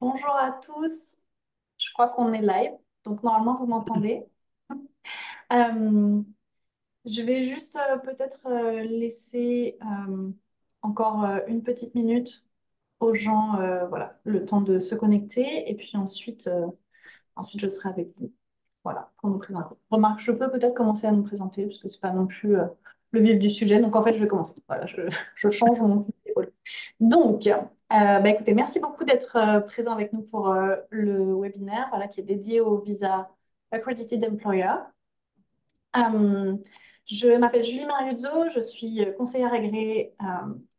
Bonjour à tous, je crois qu'on est live, donc normalement vous m'entendez. Euh, je vais juste peut-être laisser encore une petite minute aux gens, voilà, le temps de se connecter et puis ensuite je serai avec vous, voilà, pour nous présenter. Remarque, je peux peut-être commencer à nous présenter parce que c'est pas non plus le vif du sujet, donc en fait je vais commencer. Voilà, je change mon épaule. Donc, écoutez, merci beaucoup d'être présent avec nous pour le webinaire voilà, qui est dédié au visa Accredited Employer. Euh, je m'appelle Julie Mariuzzo, je suis conseillère agréée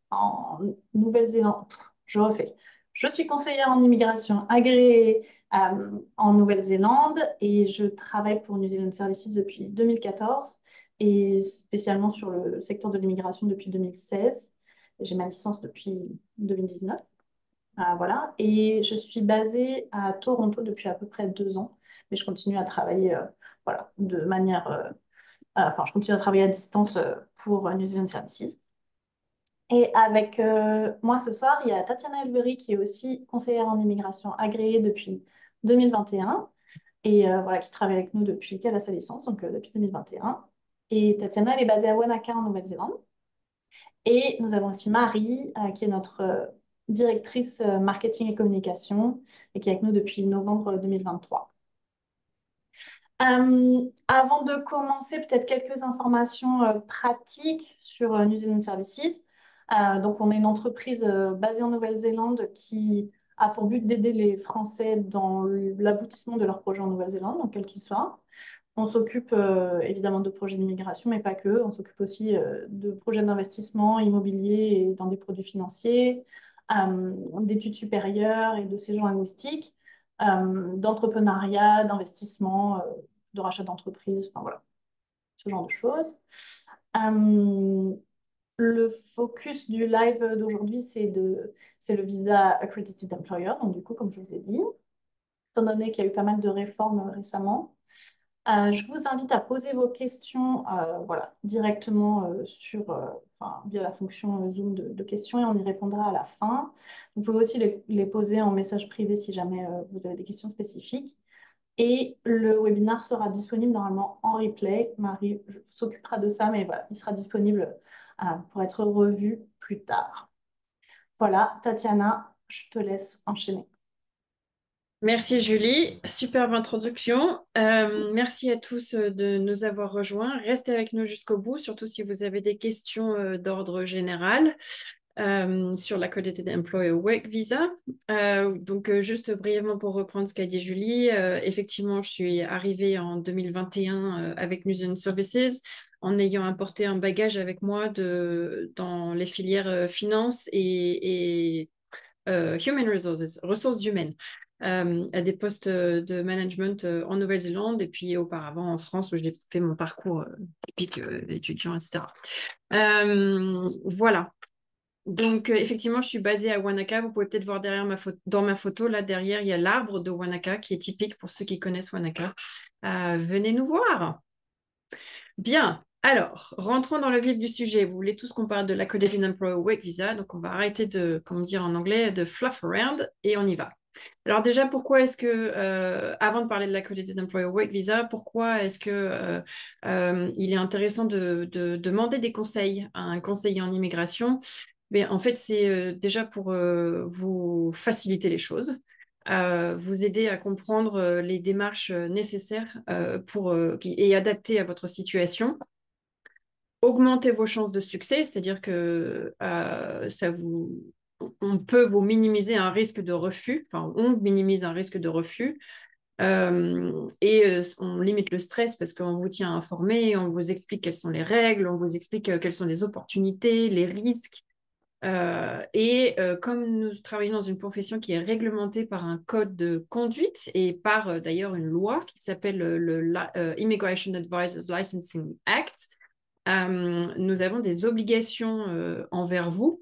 en Nouvelle-Zélande. Je refais. Je suis conseillère en immigration agréée en Nouvelle-Zélande et je travaille pour New Zealand Services depuis 2014 et spécialement sur le secteur de l'immigration depuis 2016. J'ai ma licence depuis 2019. Voilà. Et je suis basée à Toronto depuis à peu près 2 ans, mais je continue à travailler voilà, de manière enfin, je continue à travailler à distance pour New Zealand Services. Et avec moi ce soir, il y a Tatiana Elvery qui est aussi conseillère en immigration agréée depuis 2021 et voilà, qui travaille avec nous depuis qu'elle a sa licence, donc depuis 2021. Et Tatiana, elle est basée à Wanaka en Nouvelle-Zélande. Et nous avons aussi Marie, qui est notre directrice marketing et communication et qui est avec nous depuis novembre 2023. Avant de commencer, peut-être quelques informations pratiques sur New Zealand Services. Donc, on est une entreprise basée en Nouvelle-Zélande qui a pour but d'aider les Français dans l'aboutissement de leurs projets en Nouvelle-Zélande, donc quel qu'il soit. On s'occupe évidemment de projets d'immigration, mais pas que. On s'occupe aussi de projets d'investissement immobilier et dans des produits financiers, d'études supérieures et de séjours linguistiques, d'entrepreneuriat, d'investissement, de rachat d'entreprise, enfin voilà, ce genre de choses. Euh, le focus du live d'aujourd'hui, c'est le visa Accredited Employer. Donc, du coup, comme je vous ai dit, étant donné qu'il y a eu pas mal de réformes récemment, je vous invite à poser vos questions voilà, directement enfin, via la fonction Zoom de questions et on y répondra à la fin. Vous pouvez aussi les poser en message privé si jamais vous avez des questions spécifiques. Et le webinaire sera disponible normalement en replay. Marie s'occupera de ça, mais voilà, il sera disponible pour être revu plus tard. Voilà, Tatiana, je te laisse enchaîner. Merci Julie, superbe introduction. Merci à tous de nous avoir rejoints. Restez avec nous jusqu'au bout, surtout si vous avez des questions d'ordre général sur l'Accredited Employer Work Visa. Juste brièvement pour reprendre ce qu'a dit Julie, effectivement, je suis arrivée en 2021 avec New Zealand Services en ayant apporté un bagage avec moi dans les filières finance et Human Resources, ressources humaines, à des postes de management en Nouvelle-Zélande et puis auparavant en France où j'ai fait mon parcours typique étudiant, etc. Voilà. Donc, effectivement, je suis basée à Wanaka. Vous pouvez peut-être voir derrière dans ma photo, là derrière, il y a l'arbre de Wanaka qui est typique pour ceux qui connaissent Wanaka. Venez nous voir. Bien. Alors, rentrons dans le vif du sujet. Vous voulez tous qu'on parle de l'Accredited Employer Work Visa. Donc, on va arrêter de, comment dire en anglais, de fluff around et on y va. Alors déjà, pourquoi est-ce que, avant de parler de l'Accredited Employer Work Visa, pourquoi est-ce que il est intéressant de demander des conseils à un conseiller en immigration? Mais en fait, c'est déjà pour vous faciliter les choses, vous aider à comprendre les démarches nécessaires et adaptées à votre situation, augmenter vos chances de succès, c'est-à-dire que on peut vous minimiser un risque de refus, enfin, on minimise un risque de refus, on limite le stress parce qu'on vous tient informé, on vous explique quelles sont les règles, on vous explique quelles sont les opportunités, les risques. Comme nous travaillons dans une profession qui est réglementée par un code de conduite et par d'ailleurs une loi qui s'appelle le Immigration Advisors Licensing Act, nous avons des obligations envers vous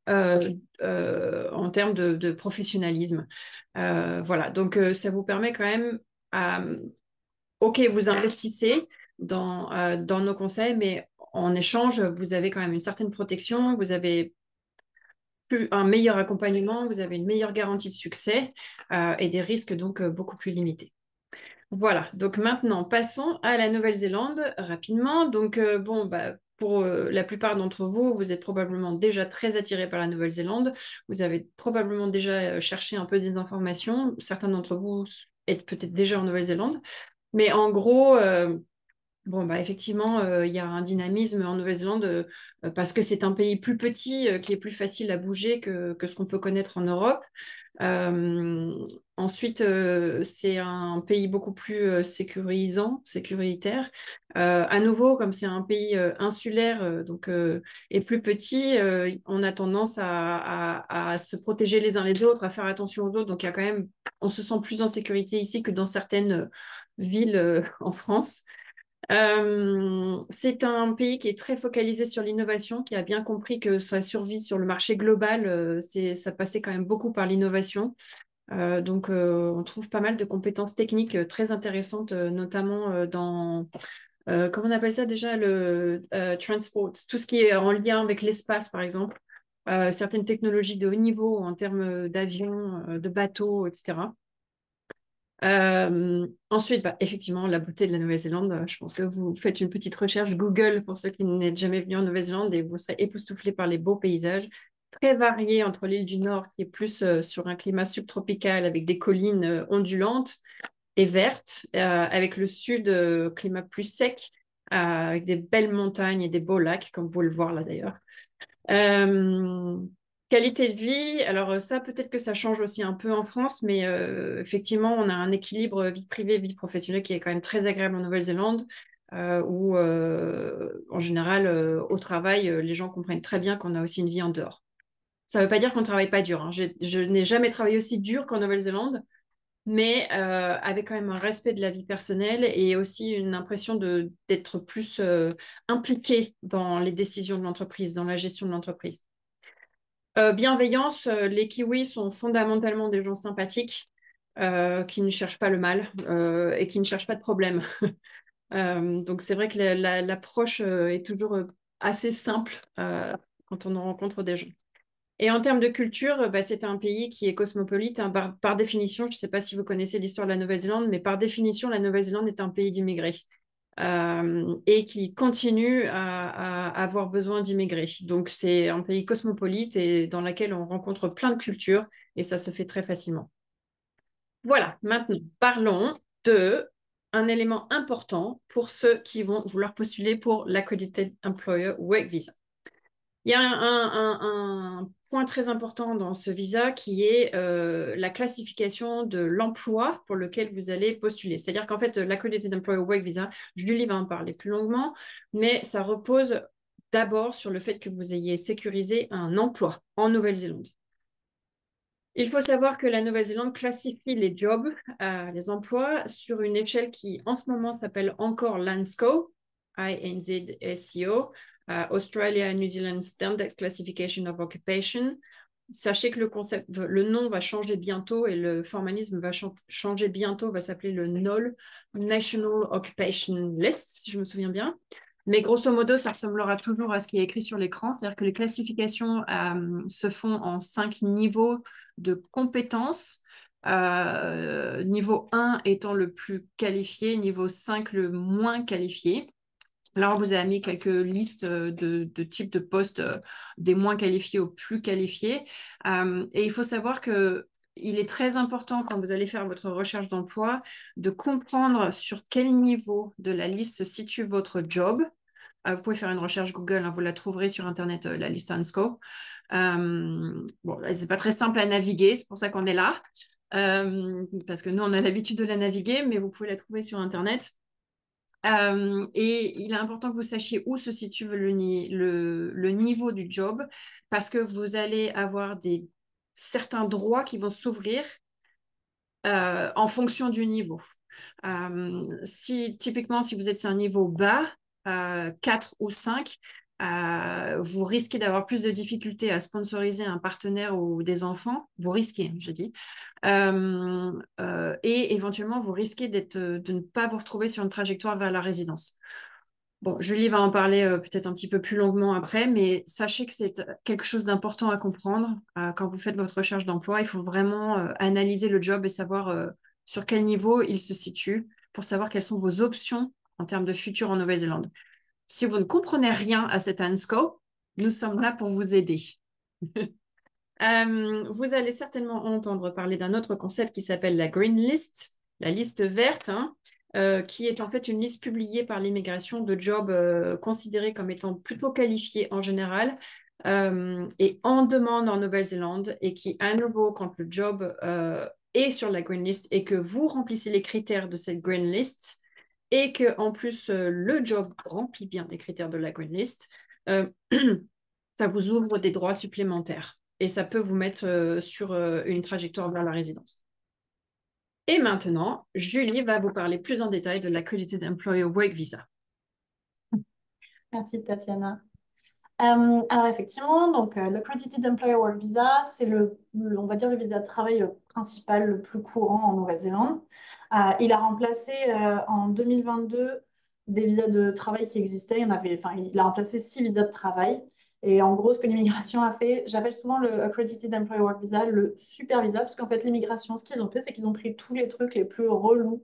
en termes de professionnalisme. Voilà, donc ça vous permet quand même, ok, vous investissez dans nos conseils, mais en échange, vous avez quand même une certaine protection, vous avez un meilleur accompagnement, vous avez une meilleure garantie de succès et des risques donc beaucoup plus limités. Voilà, donc maintenant passons à la Nouvelle-Zélande rapidement. Donc bon, bah, pour la plupart d'entre vous, vous êtes probablement déjà très attirés par la Nouvelle-Zélande. Vous avez probablement déjà cherché un peu des informations. Certains d'entre vous êtes peut-être déjà en Nouvelle-Zélande. Mais en gros, bon, bah, effectivement, il y a un dynamisme en Nouvelle-Zélande parce que c'est un pays plus petit qui est plus facile à bouger que ce qu'on peut connaître en Europe. Euh, Ensuite, c'est un pays beaucoup plus sécuritaire. À nouveau, comme c'est un pays insulaire et plus petit, on a tendance à se protéger les uns les autres, à faire attention aux autres. Donc, il y a quand même, on se sent plus en sécurité ici que dans certaines villes en France. C'est un pays qui est très focalisé sur l'innovation, qui a bien compris que sa survie sur le marché global, ça passait quand même beaucoup par l'innovation. On trouve pas mal de compétences techniques très intéressantes, notamment comment on appelle ça déjà, le transport, tout ce qui est en lien avec l'espace, par exemple. Certaines technologies de haut niveau en termes d'avions, de bateaux, etc. Ensuite, bah, effectivement, la beauté de la Nouvelle-Zélande, je pense que vous faites une petite recherche Google pour ceux qui n'êtes jamais venus en Nouvelle-Zélande et vous serez époustouflés par les beaux paysages, très variés entre l'île du Nord qui est plus sur un climat subtropical avec des collines ondulantes et vertes, avec le sud, climat plus sec, avec des belles montagnes et des beaux lacs, comme vous pouvez le voir là d'ailleurs. Euh, Qualité de vie, alors ça peut-être que ça change aussi un peu en France, mais effectivement on a un équilibre vie privée, vie professionnelle qui est quand même très agréable en Nouvelle-Zélande, où en général au travail les gens comprennent très bien qu'on a aussi une vie en dehors. Ça ne veut pas dire qu'on ne travaille pas dur, hein. Je n'ai jamais travaillé aussi dur qu'en Nouvelle-Zélande, mais avec quand même un respect de la vie personnelle et aussi une impression d'être plus impliqué dans les décisions de l'entreprise, dans la gestion de l'entreprise. Bienveillance, les Kiwis sont fondamentalement des gens sympathiques qui ne cherchent pas le mal et qui ne cherchent pas de problème. Donc c'est vrai que l'approche est toujours assez simple quand on en rencontre des gens. Et en termes de culture, bah, c'est un pays qui est cosmopolite, hein, par définition. Je ne sais pas si vous connaissez l'histoire de la Nouvelle-Zélande, mais par définition, la Nouvelle-Zélande est un pays d'immigrés et qui continue à avoir besoin d'immigrer. Donc, c'est un pays cosmopolite et dans lequel on rencontre plein de cultures et ça se fait très facilement. Voilà, maintenant, parlons de un élément important pour ceux qui vont vouloir postuler pour l'Accredited Employer Work Visa. Il y a un point très important dans ce visa qui est la classification de l'emploi pour lequel vous allez postuler. C'est-à-dire qu'en fait, l'Accredited Employer Work Visa, Julie va en parler plus longuement, mais ça repose d'abord sur le fait que vous ayez sécurisé un emploi en Nouvelle-Zélande. Il faut savoir que la Nouvelle-Zélande classifie les jobs, les emplois, sur une échelle qui, en ce moment, s'appelle encore LANSCO, INZSCO, Australia and New Zealand Standard Classification of Occupation. Sachez que le nom va changer bientôt et le formalisme va changer bientôt, va s'appeler le NOL, National Occupation List, si je me souviens bien. Mais grosso modo, ça ressemblera toujours à ce qui est écrit sur l'écran, c'est-à-dire que les classifications se font en 5 niveaux de compétences. Niveau 1 étant le plus qualifié, niveau 5 le moins qualifié. Là, on vous a mis quelques listes de types de postes des moins qualifiés aux plus qualifiés. Et il faut savoir que il est très important quand vous allez faire votre recherche d'emploi de comprendre sur quel niveau de la liste se situe votre job. Vous pouvez faire une recherche Google, hein, vous la trouverez sur Internet, la liste ANSCO. Bon, c'est pas très simple à naviguer, c'est pour ça qu'on est là. Parce que nous, on a l'habitude de la naviguer, mais vous pouvez la trouver sur Internet. Et il est important que vous sachiez où se situe le niveau du job, parce que vous allez avoir certains droits qui vont s'ouvrir en fonction du niveau. Typiquement, si vous êtes sur un niveau bas, 4 ou 5, vous risquez d'avoir plus de difficultés à sponsoriser un partenaire ou des enfants. Vous risquez, je dis. Et éventuellement, vous risquez de ne pas vous retrouver sur une trajectoire vers la résidence. Bon, Julie va en parler peut-être un petit peu plus longuement après, mais sachez que c'est quelque chose d'important à comprendre. Quand vous faites votre recherche d'emploi, il faut vraiment analyser le job et savoir sur quel niveau il se situe pour savoir quelles sont vos options en termes de futur en Nouvelle-Zélande. Si vous ne comprenez rien à cet ANSCO, nous sommes là pour vous aider. Vous allez certainement entendre parler d'un autre concept qui s'appelle la Green List, la liste verte, hein, qui est en fait une liste publiée par l'immigration de jobs considérés comme étant plutôt qualifiés en général et en demande en Nouvelle-Zélande et qui, à nouveau, quand le job est sur la Green List et que vous remplissez les critères de cette Green List et que en plus le job remplit bien les critères de la Green List, euh, ça vous ouvre des droits supplémentaires et ça peut vous mettre sur une trajectoire vers la résidence. Et maintenant, Julie va vous parler plus en détail de l'Accredited Employer Work Visa. Merci Tatiana. Alors effectivement, donc l'Accredited Employer Work Visa, c'est on va dire le visa de travail principal le plus courant en Nouvelle-Zélande. Il a remplacé en 2022 des visas de travail qui existaient. Il a remplacé 6 visas de travail. Et en gros, ce que l'immigration a fait, j'appelle souvent le Accredited Employer Work Visa le super visa, parce qu'en fait, l'immigration, ce qu'ils ont fait, c'est qu'ils ont pris tous les trucs les plus relous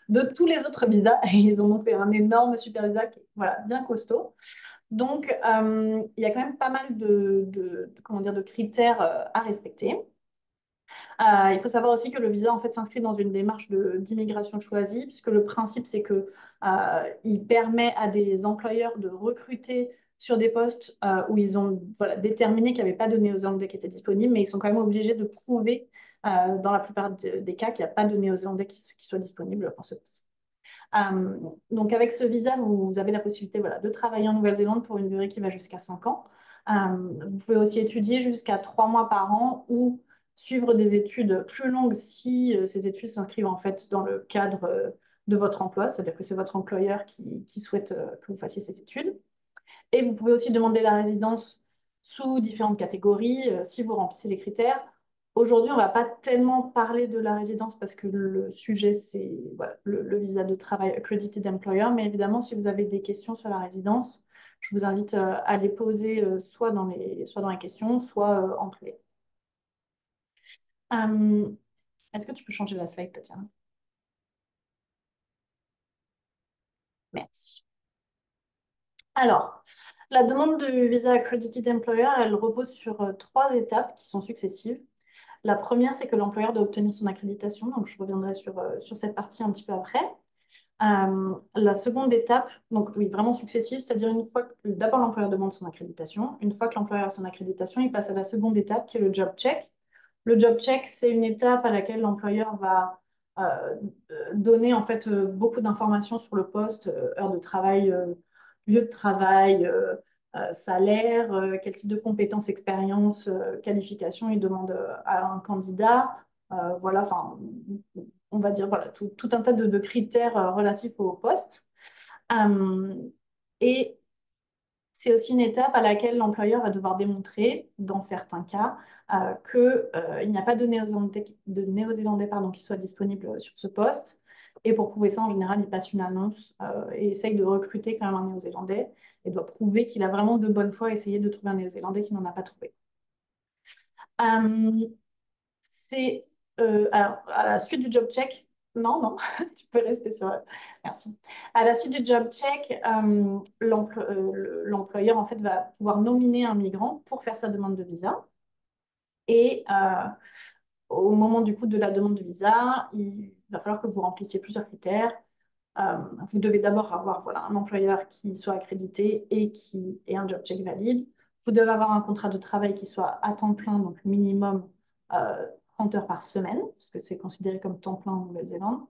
de tous les autres visas et ils en ont fait un énorme super visa qui est voilà, bien costaud. Donc, il y a quand même pas mal comment dire, de critères à respecter. Il faut savoir aussi que le visa en fait s'inscrit dans une démarche d'immigration choisie, puisque le principe c'est que il permet à des employeurs de recruter sur des postes où ils ont voilà, déterminé qu'il n'y avait pas de Néo-Zélandais qui étaient disponibles, mais ils sont quand même obligés de prouver dans la plupart des cas qu'il n'y a pas de Néo-Zélandais qui soient disponibles pour ce poste. Euh, donc avec ce visa, vous avez la possibilité voilà, de travailler en Nouvelle-Zélande pour une durée qui va jusqu'à 5 ans. Vous pouvez aussi étudier jusqu'à 3 mois par an ou suivre des études plus longues si ces études s'inscrivent en fait dans le cadre de votre emploi, c'est-à-dire que c'est votre employeur qui souhaite que vous fassiez ces études. Et vous pouvez aussi demander la résidence sous différentes catégories si vous remplissez les critères. Aujourd'hui, on ne va pas tellement parler de la résidence parce que le sujet, c'est voilà, le visa de travail Accredited Employer. Mais évidemment, si vous avez des questions sur la résidence, je vous invite à les poser soit dans les questions, soit en privé. Euh, Est-ce que tu peux changer la slide, Tatiana? Merci. Alors, la demande de visa Accredited Employer, elle repose sur 3 étapes qui sont successives. La première, c'est que l'employeur doit obtenir son accréditation. Donc, je reviendrai sur cette partie un petit peu après. La seconde étape, donc oui, vraiment successive, c'est-à-dire une fois que d'abord l'employeur demande son accréditation. Une fois que l'employeur a son accréditation, il passe à la seconde étape qui est le job check. Le job check, c'est une étape à laquelle l'employeur va donner en fait beaucoup d'informations sur le poste, heure de travail, lieu de travail, salaire, quel type de compétences, expériences, qualifications il demande à un candidat. Voilà, enfin, on va dire voilà, tout un tas de critères relatifs au poste. Euh, et c'est aussi une étape à laquelle l'employeur va devoir démontrer, dans certains cas, qu'il n'y a pas de Néo-Zélandais pardon, qui soit disponible sur ce poste. Et pour prouver ça, en général, il passe une annonce et essaye de recruter quand même un Néo-Zélandais et doit prouver qu'il a vraiment de bonne foi essayé de trouver un Néo-Zélandais qui n'en a pas trouvé. Euh, c'est alors, à la suite du job check, non, non, tu peux rester sur. Merci. À la suite du job check, l'employeur en fait va pouvoir nominer un migrant pour faire sa demande de visa. Et au moment du coup de la demande de visa, il va falloir que vous remplissiez plusieurs critères. Euh, Vous devez d'abord avoir voilà, un employeur qui soit accrédité et qui ait un job check valide. Vous devez avoir un contrat de travail qui soit à temps plein, donc minimum 30 heures par semaine, parce que c'est considéré comme temps plein en Nouvelle-Zélande,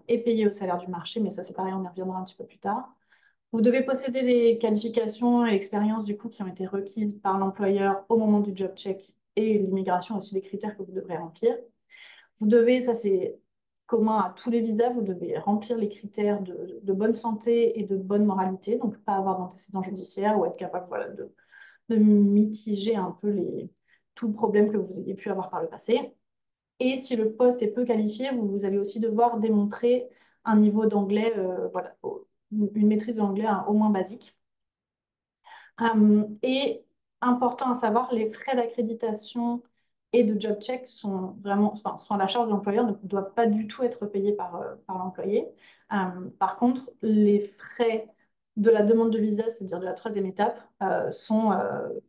et payé au salaire du marché, mais ça c'est pareil, on y reviendra un petit peu plus tard. Vous devez posséder les qualifications et l'expérience du coup qui ont été requises par l'employeur au moment du job check et l'immigration aussi des critères que vous devrez remplir. Vous devez, ça c'est commun à tous les visas, vous devez remplir les critères de bonne santé et de bonne moralité, donc pas avoir d'antécédents judiciaires ou être capable voilà, de mitiger un peu tout le problème que vous ayez pu avoir par le passé. Et si le poste est peu qualifié, vous allez aussi devoir démontrer un niveau d'anglais voilà, une maîtrise de l'anglais au moins basique. Et important à savoir, les frais d'accréditation et de job check sont vraiment, enfin, sont à la charge de l'employeur, ne doivent pas du tout être payés par l'employé. Par contre, les frais de la demande de visa, c'est-à-dire de la troisième étape, sont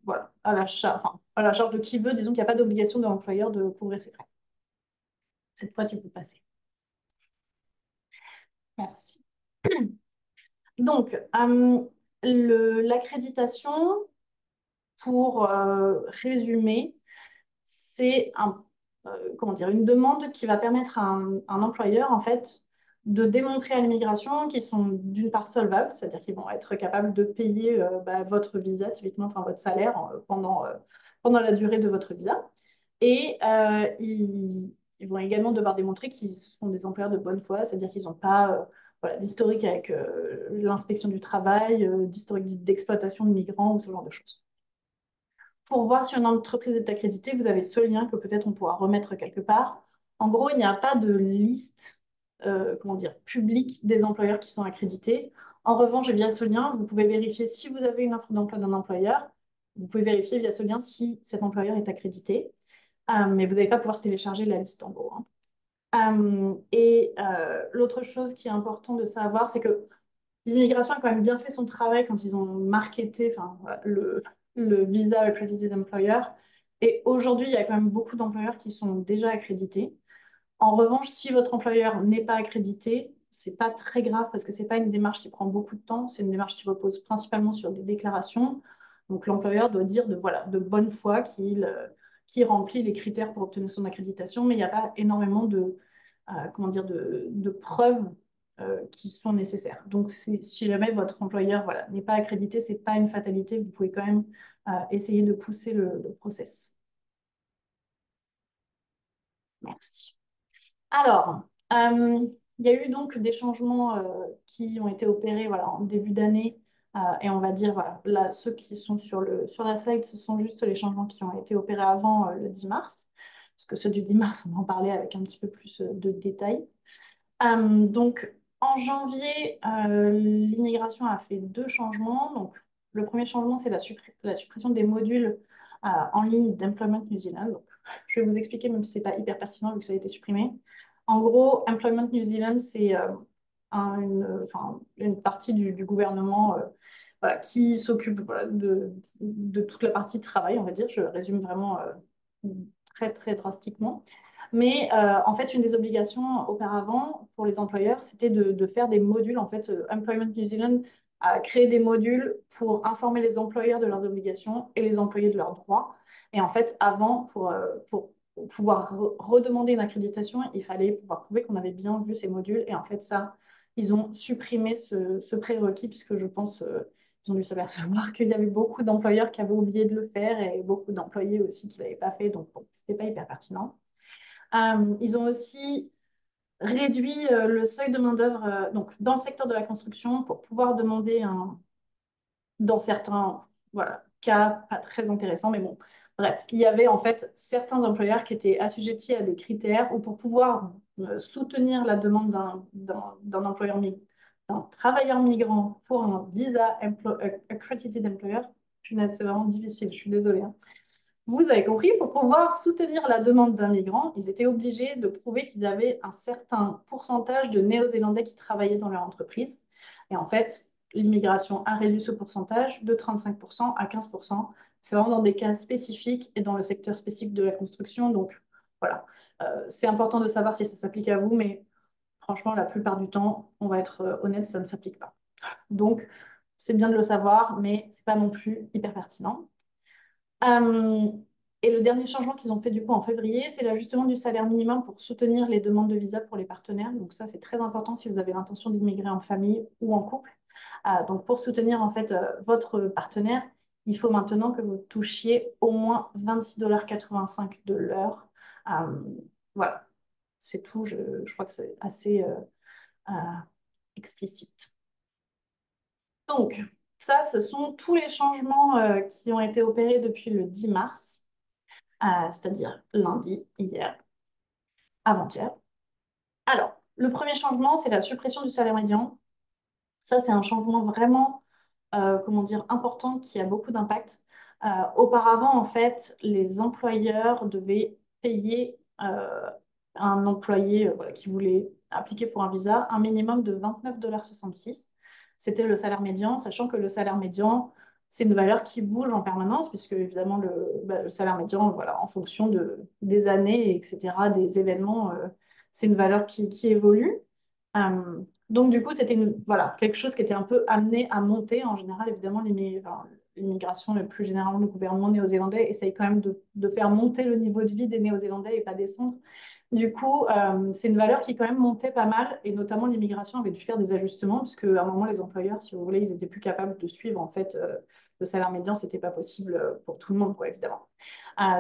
voilà, à la charge de qui veut. Disons qu'il n'y a pas d'obligation de l'employeur de couvrir ses frais. Cette fois, tu peux passer. Merci. Donc, l'accréditation, pour résumer, c'est comment dire, une demande qui va permettre à un employeur, en fait, de démontrer à l'immigration qu'ils sont d'une part solvables, c'est-à-dire qu'ils vont être capables de payer votre visa, typiquement, enfin votre salaire pendant la durée de votre visa. Et ils vont également devoir démontrer qu'ils sont des employeurs de bonne foi, c'est-à-dire qu'ils n'ont pas voilà, d'historique avec l'inspection du travail, d'historique d'exploitation de migrants ou ce genre de choses. Pour voir si une entreprise est accréditée, vous avez ce lien que peut-être on pourra remettre quelque part. En gros, il n'y a pas de liste comment dire, publique des employeurs qui sont accrédités. En revanche, via ce lien, vous pouvez vérifier si vous avez une offre d'emploi d'un employeur. Vous pouvez vérifier via ce lien si cet employeur est accrédité. Mais vous n'allez pas pouvoir télécharger la liste en gros, hein. L'autre chose qui est important de savoir, c'est que l'immigration a quand même bien fait son travail quand ils ont marketé enfin, voilà, le visa accredited employer. Et aujourd'hui, il y a quand même beaucoup d'employeurs qui sont déjà accrédités. En revanche, si votre employeur n'est pas accrédité, c'est pas très grave parce que c'est pas une démarche qui prend beaucoup de temps. C'est une démarche qui repose principalement sur des déclarations. Donc l'employeur doit dire voilà, de bonne foi qu'il remplit les critères pour obtenir son accréditation, mais il n'y a pas énormément comment dire, de preuves qui sont nécessaires. Donc si jamais votre employeur voilà, n'est pas accrédité, c'est pas une fatalité. Vous pouvez quand même essayer de pousser le process. Merci. Alors, il y a eu donc des changements qui ont été opérés voilà, en début d'année. Et on va dire, voilà, là, ceux qui sont sur la slide, ce sont juste les changements qui ont été opérés avant le 10 mars. Parce que ceux du 10 mars, on en parlait avec un petit peu plus de détails. Donc, en janvier, l'immigration a fait deux changements. Donc, le premier changement, c'est la suppression des modules en ligne d'Employment New Zealand. Donc, je vais vous expliquer, même si ce n'est pas hyper pertinent vu que ça a été supprimé. En gros, Employment New Zealand, c'est une partie du gouvernement voilà, qui s'occupe voilà, de toute la partie travail, on va dire. Je résume vraiment très, très drastiquement. Mais en fait, une des obligations auparavant pour les employeurs, c'était de faire des modules. En fait, Employment New Zealand a créé des modules pour informer les employeurs de leurs obligations et les employés de leurs droits. Et en fait, avant, pour pouvoir redemander une accréditation, il fallait pouvoir prouver qu'on avait bien vu ces modules. Et en fait, ça, ils ont supprimé ce prérequis puisque je pense ils ont dû s'apercevoir qu'il y avait beaucoup d'employeurs qui avaient oublié de le faire et beaucoup d'employés aussi qui ne l'avaient pas fait. Donc, bon, ce n'était pas hyper pertinent. Ils ont aussi réduit le seuil de main-d'œuvre donc dans le secteur de la construction pour pouvoir demander dans certains voilà, cas pas très intéressants, mais bon, bref, il y avait en fait certains employeurs qui étaient assujettis à des critères où pour pouvoir soutenir la demande d'un employeur d'un travailleur migrant pour un visa accredited employer, c'est vraiment difficile, je suis désolée, hein. Vous avez compris, pour pouvoir soutenir la demande d'un migrant, ils étaient obligés de prouver qu'ils avaient un certain pourcentage de Néo-Zélandais qui travaillaient dans leur entreprise. Et en fait, l'immigration a réduit ce pourcentage de 35% à 15%. C'est vraiment dans des cas spécifiques et dans le secteur spécifique de la construction. Donc voilà, c'est important de savoir si ça s'applique à vous, mais franchement, la plupart du temps, on va être honnête, ça ne s'applique pas. Donc, c'est bien de le savoir, mais ce n'est pas non plus hyper pertinent. Euh, et le dernier changement qu'ils ont fait du coup en février, c'est l'ajustement du salaire minimum pour soutenir les demandes de visa pour les partenaires. Donc ça, c'est très important si vous avez l'intention d'immigrer en famille ou en couple. Donc pour soutenir en fait votre partenaire, il faut maintenant que vous touchiez au moins 26,85 $ de l'heure. Euh, voilà, c'est tout. Je crois que c'est assez euh, explicite. Donc, ça, ce sont tous les changements qui ont été opérés depuis le 10 mars. C'est-à-dire lundi, hier, avant-hier. Alors, le premier changement, c'est la suppression du salaire médian. Ça, c'est un changement vraiment, comment dire, important qui a beaucoup d'impact. Auparavant, en fait, les employeurs devaient payer un employé voilà, qui voulait appliquer pour un visa un minimum de 29,66 $. C'était le salaire médian, sachant que le salaire médian, c'est une valeur qui bouge en permanence, puisque évidemment, le salaire médian, voilà, en fonction des années, etc., des événements, c'est une valeur qui évolue. Donc, du coup, c'était voilà, quelque chose qui était un peu amené à monter. En général, évidemment, l'immigration, et plus généralement le gouvernement néo-zélandais, essaye quand même de faire monter le niveau de vie des Néo-Zélandais et pas descendre. Du coup, c'est une valeur qui quand même montait pas mal, et notamment l'immigration avait dû faire des ajustements, parce qu'à un moment, les employeurs, si vous voulez, ils étaient plus capables de suivre en fait le salaire médian, c'était pas possible pour tout le monde, quoi, évidemment.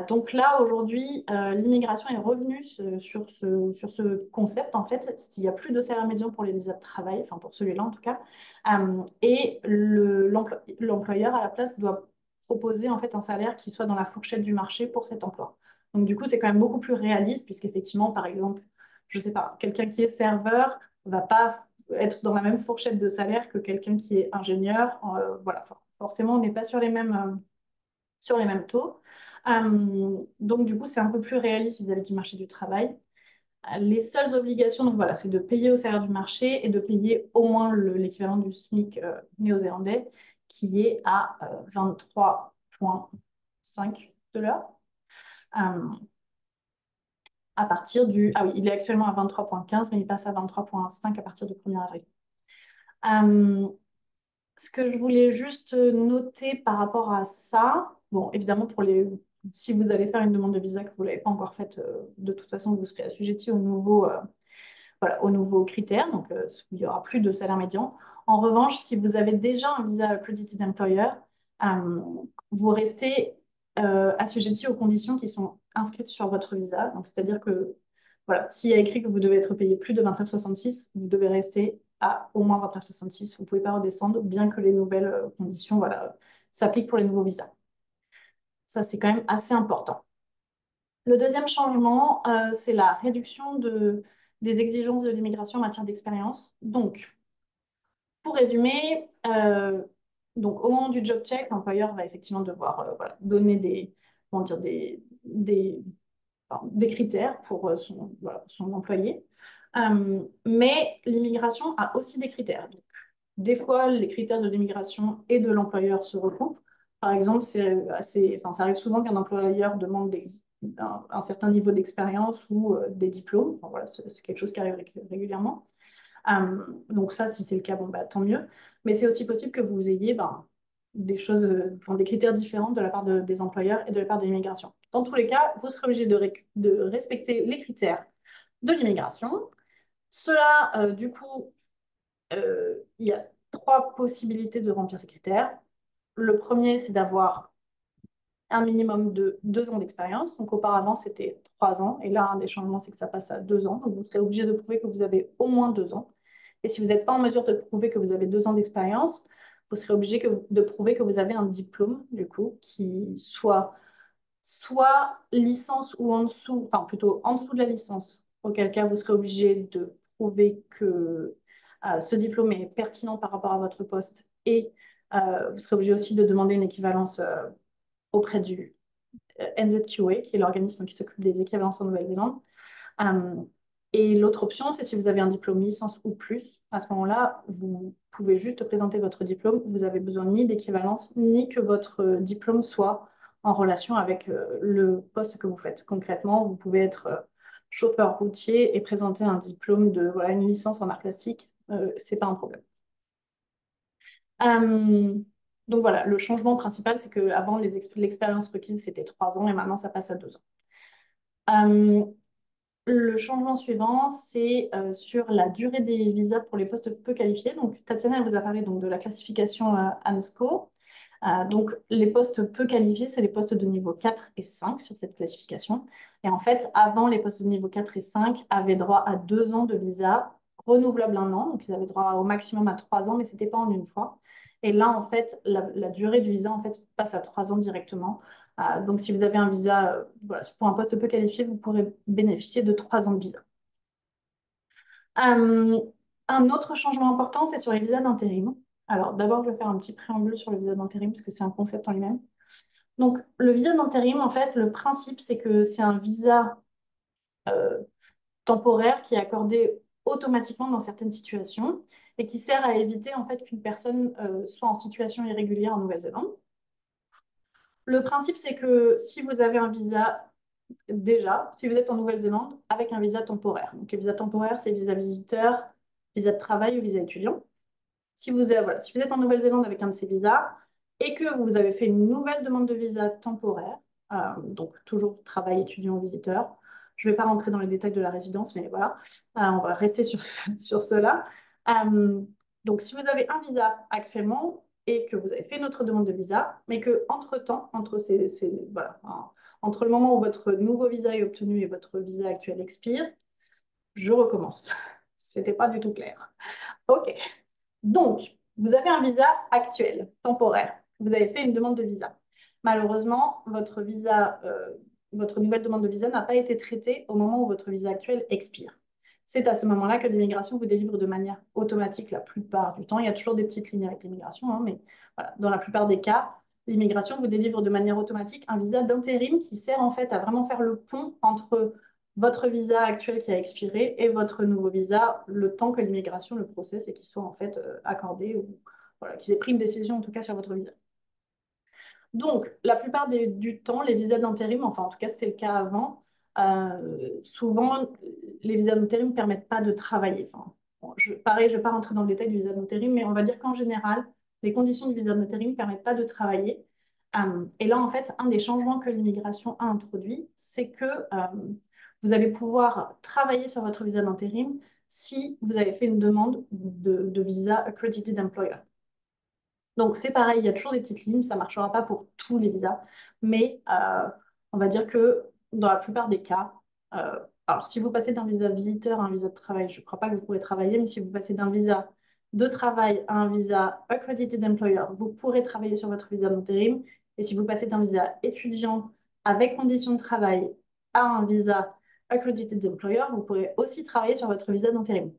Donc là, aujourd'hui, l'immigration est revenue sur ce concept, en fait. Il n'y a plus de salaire médian pour les visas de travail, enfin pour celui-là en tout cas. Et l'employeur, à la place, doit proposer en fait un salaire qui soit dans la fourchette du marché pour cet emploi. Donc du coup, c'est quand même beaucoup plus réaliste, puisqu'effectivement, par exemple, je ne sais pas, quelqu'un qui est serveur va pas être dans la même fourchette de salaire que quelqu'un qui est ingénieur. Voilà, forcément, on n'est pas sur les mêmes taux. Donc, du coup, c'est un peu plus réaliste vis-à-vis du marché du travail. Les seules obligations, donc voilà, c'est de payer au salaire du marché et de payer au moins l'équivalent du SMIC néo-zélandais, qui est à 23,5 de l'heure. Euh, à partir du... Ah oui, il est actuellement à 23,15, mais il passe à 23,5 à partir du 1er avril. Euh, Ce que je voulais juste noter par rapport à ça, bon, évidemment, si vous allez faire une demande de visa que vous ne l'avez pas encore faite, de toute façon, vous serez assujetti voilà, aux nouveaux critères, donc il n'y aura plus de salaire médian. En revanche, si vous avez déjà un visa Accredited Employer, euh, vous restez assujetti aux conditions qui sont inscrites sur votre visa. Donc, c'est-à-dire que voilà, s'il y a écrit que vous devez être payé plus de 29,66, vous devez rester à au moins 29,66. Vous ne pouvez pas redescendre, bien que les nouvelles conditions voilà, s'appliquent pour les nouveaux visas. Ça, c'est quand même assez important. Le deuxième changement, c'est la réduction des exigences de l'immigration en matière d'expérience. Donc, pour résumer, donc, au moment du job check, l'employeur va effectivement devoir voilà, donner comment dire, des critères pour voilà, son employé. Mais l'immigration a aussi des critères. Donc, des fois, les critères de l'immigration et de l'employeur se recoupent. Par exemple, enfin, ça arrive souvent qu'un employeur demande un certain niveau d'expérience ou des diplômes. Enfin, voilà, c'est quelque chose qui arrive régulièrement. Donc ça, si c'est le cas, bon, bah, tant mieux. Mais c'est aussi possible que vous ayez des choses, enfin, des critères différents de la part des employeurs et de la part de l'immigration. Dans tous les cas, vous serez obligé de respecter les critères de l'immigration. Cela, du coup, il y a trois possibilités de remplir ces critères. Le premier, c'est d'avoir un minimum de 2 ans d'expérience. Donc auparavant, c'était 3 ans. Et là, un des changements, c'est que ça passe à 2 ans. Donc vous serez obligé de prouver que vous avez au moins 2 ans. Et si vous n'êtes pas en mesure de prouver que vous avez 2 ans d'expérience, vous serez obligé de prouver que vous avez un diplôme, du coup, qui soit licence ou en dessous, enfin plutôt en dessous de la licence, auquel cas vous serez obligé de prouver que ce diplôme est pertinent par rapport à votre poste et vous serez obligé aussi de demander une équivalence auprès du NZQA, qui est l'organisme qui s'occupe des équivalences en Nouvelle-Zélande. Euh, et l'autre option, c'est si vous avez un diplôme licence ou plus. À ce moment-là, vous pouvez juste présenter votre diplôme. Vous avez besoin ni d'équivalence, ni que votre diplôme soit en relation avec le poste que vous faites. Concrètement, vous pouvez être chauffeur routier et présenter un diplôme de voilà, une licence en art plastique. C'est pas un problème. Euh, donc voilà, le changement principal, c'est qu'avant, l'expérience requise, c'était 3 ans et maintenant, ça passe à 2 ans. Euh, le changement suivant, c'est sur la durée des visas pour les postes peu qualifiés. Donc, Tatiana, elle vous a parlé donc, de la classification ANSCO. Donc, les postes peu qualifiés, c'est les postes de niveau 4 et 5 sur cette classification. Et en fait, avant, les postes de niveau 4 et 5 avaient droit à 2 ans de visa renouvelable 1 an. Donc, ils avaient droit au maximum à 3 ans, mais ce n'était pas en une fois. Et là, en fait, la durée du visa en fait, passe à 3 ans directement. Donc, si vous avez un visa voilà, pour un poste peu qualifié, vous pourrez bénéficier de 3 ans de visa. Euh, Un autre changement important, c'est sur les visas d'intérim. Alors, d'abord, je vais faire un petit préambule sur le visa d'intérim parce que c'est un concept en lui-même. Donc, le visa d'intérim, en fait, le principe, c'est que c'est un visa euh, temporaire qui est accordé automatiquement dans certaines situations et qui sert à éviter, en fait, qu'une personne soit en situation irrégulière en Nouvelle-Zélande. Le principe, c'est que si vous avez un visa déjà, si vous êtes en Nouvelle-Zélande, avec un visa temporaire. Donc, les visas temporaires, c'est visa visiteur, visa de travail ou visa étudiant. Si vous êtes en Nouvelle-Zélande avec un de ces visas et que vous avez fait une nouvelle demande de visa temporaire, donc toujours travail étudiant ou visiteur, je ne vais pas rentrer dans les détails de la résidence, mais voilà, on va rester sur, sur cela. Euh, donc, si vous avez un visa actuellement et que vous avez fait une autre demande de visa, mais que entre-temps, voilà, entre le moment où votre nouveau visa est obtenu et votre visa actuel expire, je recommence. C'était pas du tout clair. OK. Donc, vous avez un visa actuel, temporaire. Vous avez fait une demande de visa. Malheureusement, votre nouvelle demande de visa n'a pas été traitée au moment où votre visa actuel expire. C'est à ce moment-là que l'immigration vous délivre de manière automatique la plupart du temps. Il y a toujours des petites lignes avec l'immigration, hein, mais voilà, dans la plupart des cas, l'immigration vous délivre de manière automatique un visa d'intérim qui sert en fait à vraiment faire le pont entre votre visa actuel qui a expiré et votre nouveau visa, le temps que l'immigration le processe et qu'il soit en fait accordé ou voilà, qu'ils aient pris une décision en tout cas sur votre visa. Donc, la plupart du temps, les visas d'intérim, enfin en tout cas c'était le cas avant, souvent les visas d'intérim ne permettent pas de travailler. Enfin, bon, pareil, je ne vais pas rentrer dans le détail du visa d'intérim, mais on va dire qu'en général, les conditions du visa d'intérim ne permettent pas de travailler. Et là, en fait, un des changements que l'immigration a introduit, c'est que vous allez pouvoir travailler sur votre visa d'intérim si vous avez fait une demande de visa Accredited Employer. Donc, c'est pareil, il y a toujours des petites lignes, ça ne marchera pas pour tous les visas, mais on va dire que dans la plupart des cas, alors si vous passez d'un visa visiteur à un visa de travail, je ne crois pas que vous pourrez travailler, mais si vous passez d'un visa de travail à un visa Accredited Employer, vous pourrez travailler sur votre visa d'intérim, et si vous passez d'un visa étudiant avec conditions de travail à un visa Accredited Employer, vous pourrez aussi travailler sur votre visa d'intérim.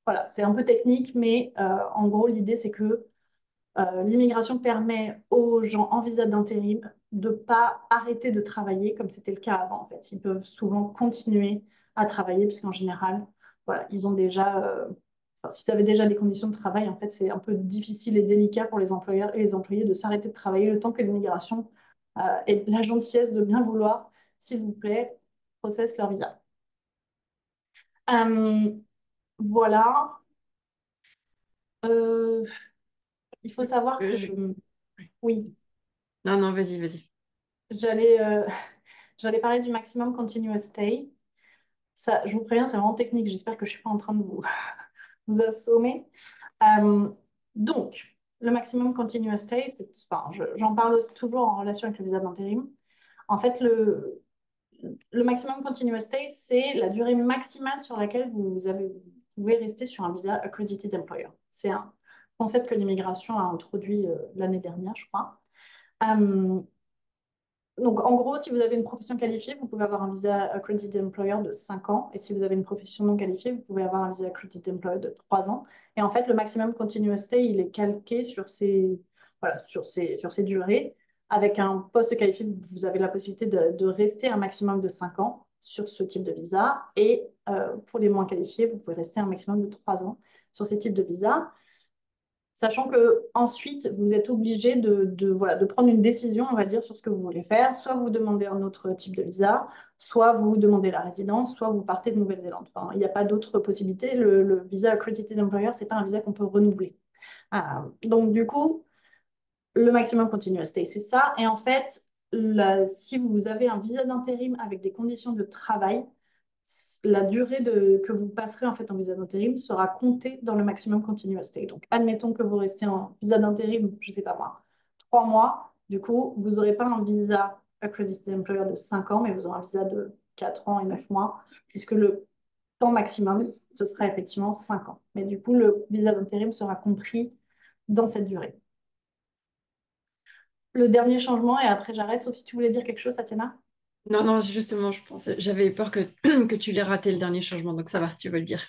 Voilà, c'est un peu technique, mais en gros, l'idée, c'est que l'immigration permet aux gens en visa d'intérim de ne pas arrêter de travailler comme c'était le cas avant, en fait. Ils peuvent souvent continuer à travailler puisqu'en général, voilà, ils ont déjà, enfin, s'ils avaient déjà des conditions de travail, en fait, c'est un peu difficile et délicat pour les employeurs et les employés de s'arrêter de travailler le temps que l'immigration ait la gentillesse de bien vouloir, s'il vous plaît, processe leur visa. Euh, voilà. Euh, il faut savoir que, Je- oui, Non, non, vas-y, vas-y. j'allais j'allais parler du maximum continuous stay. Ça, je vous préviens, c'est vraiment technique. J'espère que je ne suis pas en train de vous, vous assommer. Euh, donc, le maximum continuous stay, enfin, j'en parle toujours en relation avec le visa d'intérim. En fait, le maximum continuous stay, c'est la durée maximale sur laquelle vous pouvez rester sur un visa accredited employer. C'est un concept que l'immigration a introduit l'année dernière, je crois. Euh, Donc, en gros, si vous avez une profession qualifiée, vous pouvez avoir un visa Accredited Employer de 5 ans. Et si vous avez une profession non qualifiée, vous pouvez avoir un visa Accredited Employer de 3 ans. Et en fait, le maximum continuous stay, il est calqué sur voilà, sur ces durées. Avec un poste qualifié, vous avez la possibilité de rester un maximum de 5 ans sur ce type de visa. Et pour les moins qualifiés, vous pouvez rester un maximum de 3 ans sur ces types de visa. Sachant que ensuite vous êtes obligé voilà, de prendre une décision, on va dire, sur ce que vous voulez faire. Soit vous demandez un autre type de visa, soit vous demandez la résidence, soit vous partez de Nouvelle-Zélande. Enfin, il n'y a pas d'autre possibilité. Le visa Accredited Employer, ce n'est pas un visa qu'on peut renouveler. Donc, du coup, le maximum continuous stay, c'est ça. Et en fait, si vous avez un visa d'intérim avec des conditions de travail, la durée que vous passerez en fait en visa d'intérim sera comptée dans le maximum continuous stay. Donc, admettons que vous restez en visa d'intérim, je ne sais pas moi, 3 mois. Du coup, vous n'aurez pas un visa accredited employer de 5 ans, mais vous aurez un visa de 4 ans et 9 mois, puisque le temps maximum, ce sera effectivement 5 ans. Mais du coup, le visa d'intérim sera compris dans cette durée. Le dernier changement, et après j'arrête, sauf si tu voulais dire quelque chose, Tatiana. Non, non, justement, je pensais, j'avais peur que, que tu l'aies raté le dernier changement, donc ça va, tu veux le dire.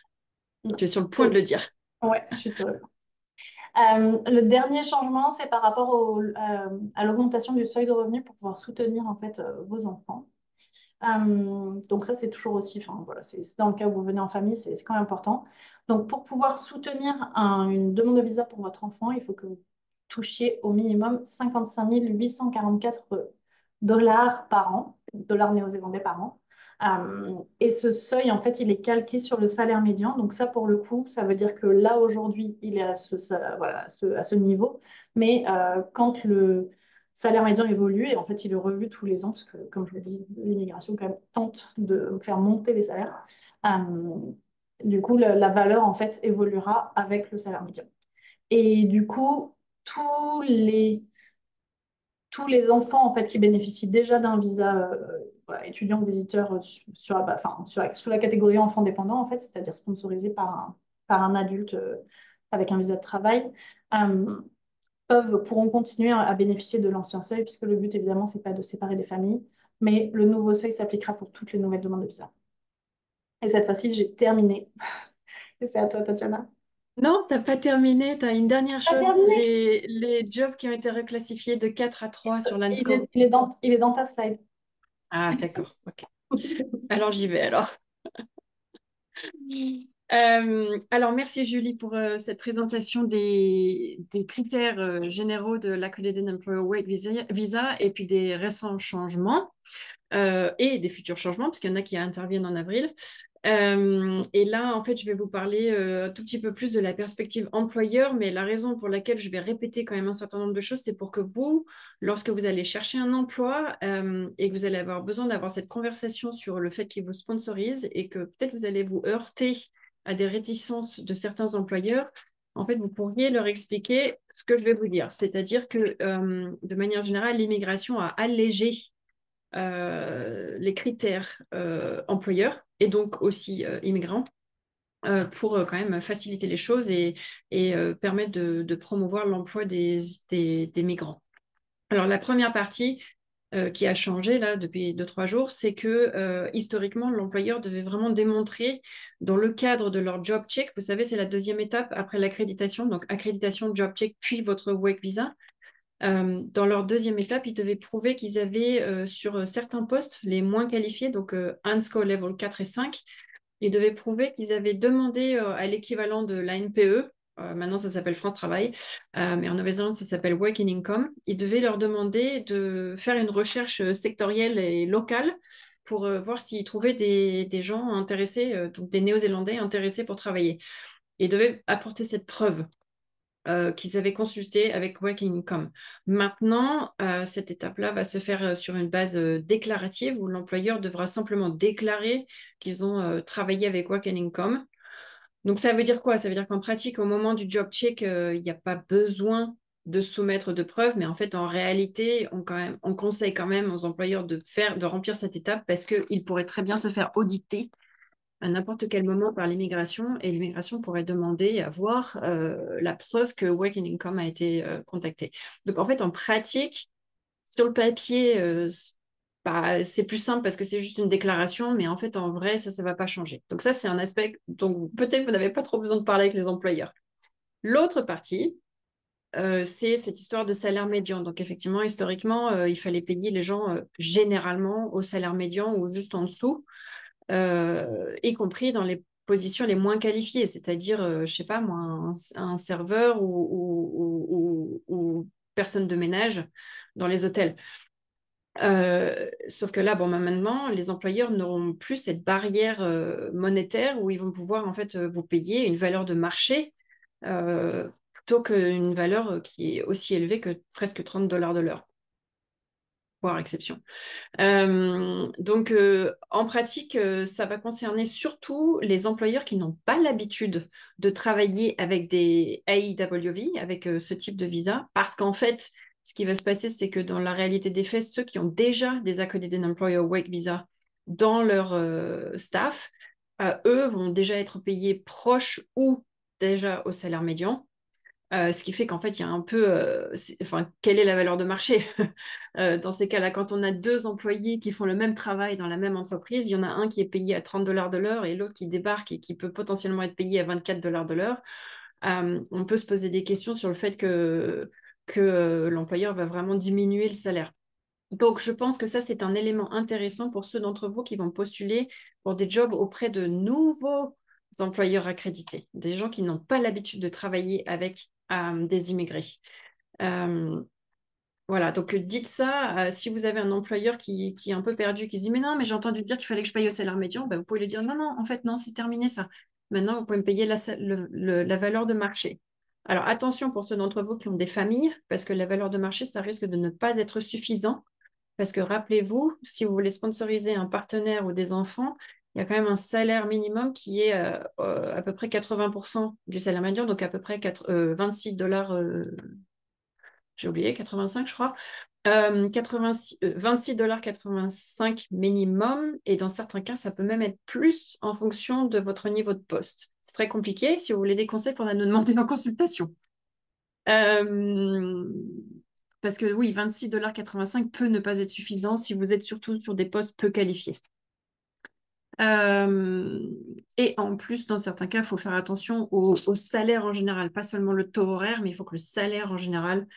Non. Tu es sur le point de Donc, le dire. Ouais, je suis sûre. Le dernier changement, c'est par rapport à l'augmentation du seuil de revenu pour pouvoir soutenir en fait vos enfants. Donc ça, c'est toujours aussi, enfin voilà, c'est dans le cas où vous venez en famille, c'est quand même important. Donc pour pouvoir soutenir une demande de visa pour votre enfant, il faut que vous touchiez au minimum 55 844 dollars par an, dollars néo-zélandais par an. Et ce seuil, en fait, il est calqué sur le salaire médian. Donc ça, pour le coup, ça veut dire que là, aujourd'hui, il est voilà, à ce niveau. Mais quand le salaire médian évolue et en fait, il est revu tous les ans parce que, comme je vous dis, l'immigration quand même tente de faire monter les salaires. Euh, du coup, la valeur, en fait, évoluera avec le salaire médian. Et du coup, tous les tous les enfants en fait, qui bénéficient déjà d'un visa voilà, étudiant ou visiteur sous la catégorie enfant dépendant, en fait, c'est-à-dire sponsorisé par un adulte avec un visa de travail, euh, pourront continuer à bénéficier de l'ancien seuil, puisque le but, évidemment, c'est pas de séparer des familles, mais le nouveau seuil s'appliquera pour toutes les nouvelles demandes de visa. Et cette fois-ci, j'ai terminé. Et c'est à toi, Tatiana. Non, t'as pas terminé, t'as une dernière T'as chose, terminé? les jobs qui ont été reclassifiés de 4 à 3 sur Landscope. Il est dans ta slide. Ah, d'accord, ok. Alors j'y vais alors. Alors, merci Julie pour cette présentation des critères généraux de l'Accredited Employer Work Visa et puis des récents changements et des futurs changements, parce qu'il y en a qui interviennent en avril. Et là, en fait, je vais vous parler un tout petit peu plus de la perspective employeur, mais la raison pour laquelle je vais répéter quand même un certain nombre de choses, c'est pour que vous, lorsque vous allez chercher un emploi et que vous allez avoir besoin d'avoir cette conversation sur le fait qu'ils vous sponsorisent et que peut-être vous allez vous heurter à des réticences de certains employeurs, en fait, vous pourriez leur expliquer ce que je vais vous dire. C'est-à-dire que, de manière générale, l'immigration a allégé les critères employeurs et donc aussi immigrants pour quand même faciliter les choses et permettre de promouvoir l'emploi des migrants. Alors la première partie qui a changé là depuis 2-3 jours, c'est que historiquement, l'employeur devait vraiment démontrer dans le cadre de leur job check, vous savez, c'est la deuxième étape après l'accréditation, donc accréditation, job check, puis votre work visa. Dans leur deuxième étape, ils devaient prouver qu'ils avaient sur certains postes, les moins qualifiés, donc Unsco Level 4 et 5, ils devaient prouver qu'ils avaient demandé à l'équivalent de l'ANPE, maintenant ça s'appelle France Travail, mais en Nouvelle-Zélande ça s'appelle Working Income, ils devaient leur demander de faire une recherche sectorielle et locale pour voir s'ils trouvaient des gens intéressés, donc des Néo-Zélandais intéressés pour travailler. Ils devaient apporter cette preuve qu'ils avaient consulté avec Working Income. Maintenant, cette étape-là va se faire sur une base déclarative où l'employeur devra simplement déclarer qu'ils ont travaillé avec Working Income. Donc, ça veut dire quoi? Ça veut dire qu'en pratique, au moment du job check, il n'y a pas besoin de soumettre de preuves, mais en fait, en réalité, on conseille quand même aux employeurs de remplir cette étape parce qu'ils pourraient très bien se faire auditer à n'importe quel moment par l'immigration et l'immigration pourrait demander à voir la preuve que Working Income a été contacté. Donc en fait, en pratique, sur le papier, bah, c'est plus simple parce que c'est juste une déclaration, mais en fait, en vrai, ça ne va pas changer. Donc ça, c'est un aspect dont peut-être vous n'avez pas trop besoin de parler avec les employeurs. L'autre partie, c'est cette histoire de salaire médian. Donc effectivement, historiquement, il fallait payer les gens généralement au salaire médian ou juste en dessous y compris dans les positions les moins qualifiées, c'est-à-dire, je sais pas moi, un serveur ou personne de ménage dans les hôtels. Sauf que là, bon, bah, maintenant, les employeurs n'auront plus cette barrière monétaire où ils vont pouvoir en fait vous payer une valeur de marché plutôt qu'une valeur qui est aussi élevée que presque 30 dollars de l'heure, voire exception. Donc, en pratique, ça va concerner surtout les employeurs qui n'ont pas l'habitude de travailler avec des AEWV, avec ce type de visa, parce qu'en fait, ce qui va se passer, c'est que dans la réalité des faits, ceux qui ont déjà des Accredited Employer Work Visa dans leur staff, eux vont déjà être payés proches ou déjà au salaire médian. Ce qui fait qu'en fait, il y a un peu, enfin, quelle est la valeur de marché dans ces cas-là? Quand on a deux employés qui font le même travail dans la même entreprise, il y en a un qui est payé à 30 dollars de l'heure et l'autre qui débarque et qui peut potentiellement être payé à 24 dollars de l'heure. on peut se poser des questions sur le fait que l'employeur va vraiment diminuer le salaire. Donc, je pense que ça, c'est un élément intéressant pour ceux d'entre vous qui vont postuler pour des jobs auprès de nouveaux employeurs accrédités, des gens qui n'ont pas l'habitude de travailler avec des immigrés. Euh, voilà, donc dites ça. Si vous avez un employeur qui est un peu perdu, qui se dit, mais non, mais j'ai entendu dire qu'il fallait que je paye au salaire médian, bah, vous pouvez lui dire, non, non, en fait, non, c'est terminé ça. Maintenant, vous pouvez me payer la valeur de marché. Alors, attention pour ceux d'entre vous qui ont des familles, parce que la valeur de marché, ça risque de ne pas être suffisant. Parce que rappelez-vous, si vous voulez sponsoriser un partenaire ou des enfants, il y a quand même un salaire minimum qui est à peu près 80% du salaire médian, donc à peu près 26 $, j'ai oublié, 85 je crois. 26,85 $ minimum, et dans certains cas, ça peut même être plus en fonction de votre niveau de poste. C'est très compliqué. Si vous voulez des conseils, il faudra nous demander en consultation. Euh, Parce que oui, 26,85 $ peut ne pas être suffisant si vous êtes surtout sur des postes peu qualifiés. Euh, et en plus, dans certains cas, il faut faire attention au salaire en général, pas seulement le taux horaire, mais il faut que le salaire en général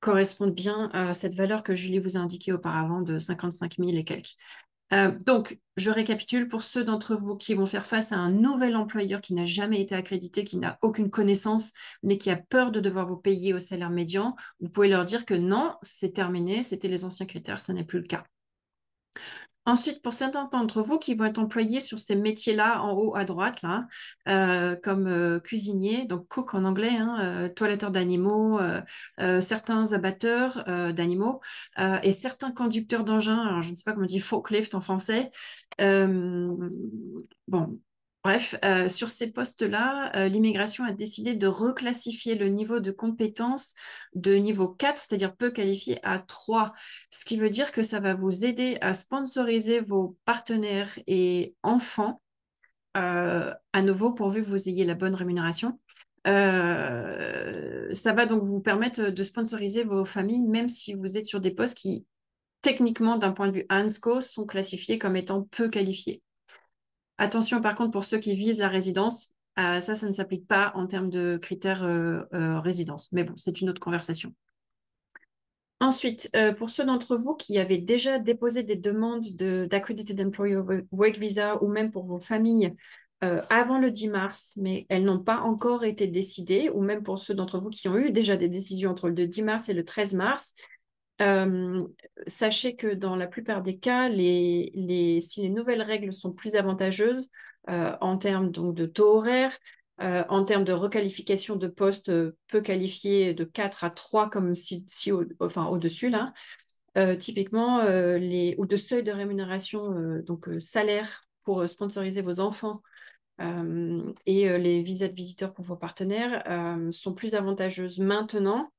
corresponde bien à cette valeur que Julie vous a indiquée auparavant de 55 000 et quelques. Donc, je récapitule pour ceux d'entre vous qui vont faire face à un nouvel employeur qui n'a jamais été accrédité, qui n'a aucune connaissance, mais qui a peur de devoir vous payer au salaire médian. Vous pouvez leur dire que non, c'est terminé, c'était les anciens critères, ce n'est plus le cas. Ensuite, pour certains d'entre vous qui vont être employés sur ces métiers-là, en haut à droite, là, comme cuisinier, donc cook en anglais, hein, toiletteur d'animaux, certains abatteurs d'animaux et certains conducteurs d'engins, alors je ne sais pas comment on dit forklift en français. Euh, bon, bref, sur ces postes-là, l'immigration a décidé de reclassifier le niveau de compétence de niveau 4, c'est-à-dire peu qualifié, à 3. Ce qui veut dire que ça va vous aider à sponsoriser vos partenaires et enfants, à nouveau, pourvu que vous ayez la bonne rémunération. Ça va donc vous permettre de sponsoriser vos familles, même si vous êtes sur des postes qui, techniquement, d'un point de vue ANSCO, sont classifiés comme étant peu qualifiés. Attention, par contre, pour ceux qui visent la résidence, ça ne s'applique pas en termes de critères résidence. Mais bon, c'est une autre conversation. Ensuite, pour ceux d'entre vous qui avaient déjà déposé des demandes d'Accredited Employer Work Visa ou même pour vos familles avant le 10 mars, mais elles n'ont pas encore été décidées, ou même pour ceux d'entre vous qui ont eu déjà des décisions entre le 10 mars et le 13 mars, euh, sachez que dans la plupart des cas, si les nouvelles règles sont plus avantageuses en termes donc, de taux horaire, en termes de requalification de postes peu qualifiés de 4 à 3 comme enfin, au-dessus là, typiquement, ou de seuil de rémunération, donc salaire pour sponsoriser vos enfants et les visas de visiteurs pour vos partenaires sont plus avantageuses maintenant.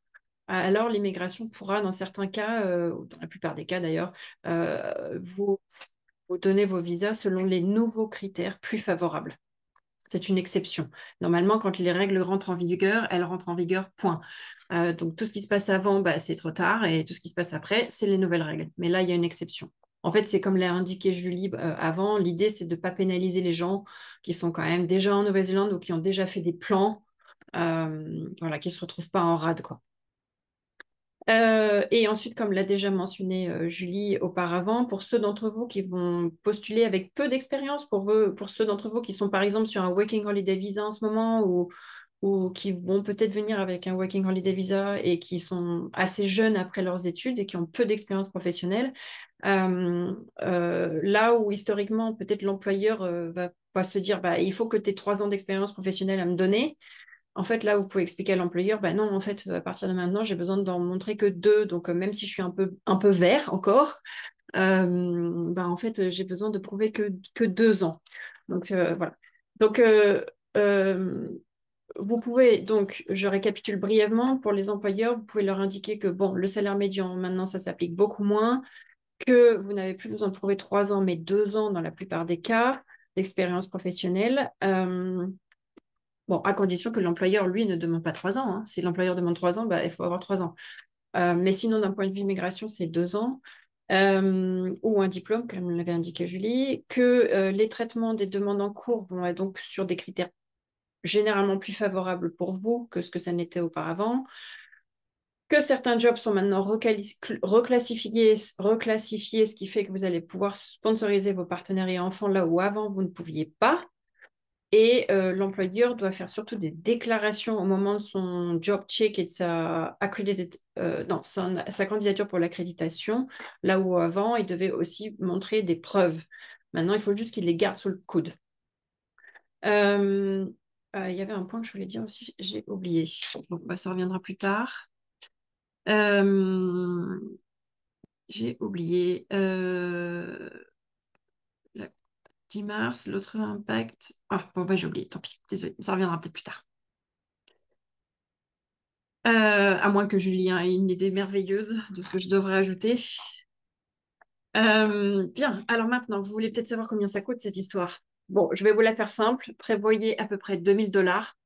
Alors, l'immigration pourra, dans certains cas, dans la plupart des cas d'ailleurs, vous donner vos visas selon les nouveaux critères plus favorables. C'est une exception. Normalement, quand les règles rentrent en vigueur, elles rentrent en vigueur, point. Donc, tout ce qui se passe avant, bah, c'est trop tard, et tout ce qui se passe après, c'est les nouvelles règles. Mais là, il y a une exception. En fait, c'est comme l'a indiqué Julie avant, l'idée, c'est de ne pas pénaliser les gens qui sont quand même déjà en Nouvelle-Zélande ou qui ont déjà fait des plans, voilà, qui ne se retrouvent pas en rade, quoi. Et ensuite, comme l'a déjà mentionné Julie auparavant, pour ceux d'entre vous qui vont postuler avec peu d'expérience, pour ceux d'entre vous qui sont par exemple sur un Working Holiday Visa en ce moment ou qui vont peut-être venir avec un Working Holiday Visa et qui sont assez jeunes après leurs études et qui ont peu d'expérience professionnelle, là où historiquement peut-être l'employeur va se dire bah, il faut que tu aies 3 ans d'expérience professionnelle à me donner. En fait, là, vous pouvez expliquer à l'employeur, bah non, en fait, à partir de maintenant, j'ai besoin d'en montrer que 2. Donc, même si je suis un peu vert encore, bah, en fait, j'ai besoin de prouver que 2 ans. Donc, voilà. Donc, euh, vous pouvez, donc, je récapitule brièvement, pour les employeurs, vous pouvez leur indiquer que, bon, le salaire médian, maintenant, ça s'applique beaucoup moins, que vous n'avez plus besoin de prouver 3 ans, mais 2 ans dans la plupart des cas d'expérience professionnelle. Bon, à condition que l'employeur, lui, ne demande pas 3 ans, hein. Si l'employeur demande 3 ans, bah, il faut avoir 3 ans. Mais sinon, d'un point de vue immigration, c'est 2 ans. Ou un diplôme, comme l'avait indiqué Julie, que les traitements des demandes en cours vont être donc sur des critères généralement plus favorable pour vous que ce que ça n'était auparavant, que certains jobs sont maintenant reclassifiés, ce qui fait que vous allez pouvoir sponsoriser vos partenaires et enfants là où avant vous ne pouviez pas. Et l'employeur doit faire surtout des déclarations au moment de son job check et de sa candidature pour l'accréditation, là où avant, il devait aussi montrer des preuves. Maintenant, il faut juste qu'il les garde sous le coude. Il y avait un point que je voulais dire aussi, j'ai oublié. Bon, bah, ça reviendra plus tard. Euh, j'ai oublié. Le 10 mars, l'autre impact. Ah, bon, bah, j'ai oublié, tant pis. Désolé, ça reviendra peut-être plus tard. À moins que Julie ait une idée merveilleuse de ce que je devrais ajouter. Bien, alors maintenant, vous voulez peut-être savoir combien ça coûte cette histoire. Bon, je vais vous la faire simple. Prévoyez à peu près 2000 $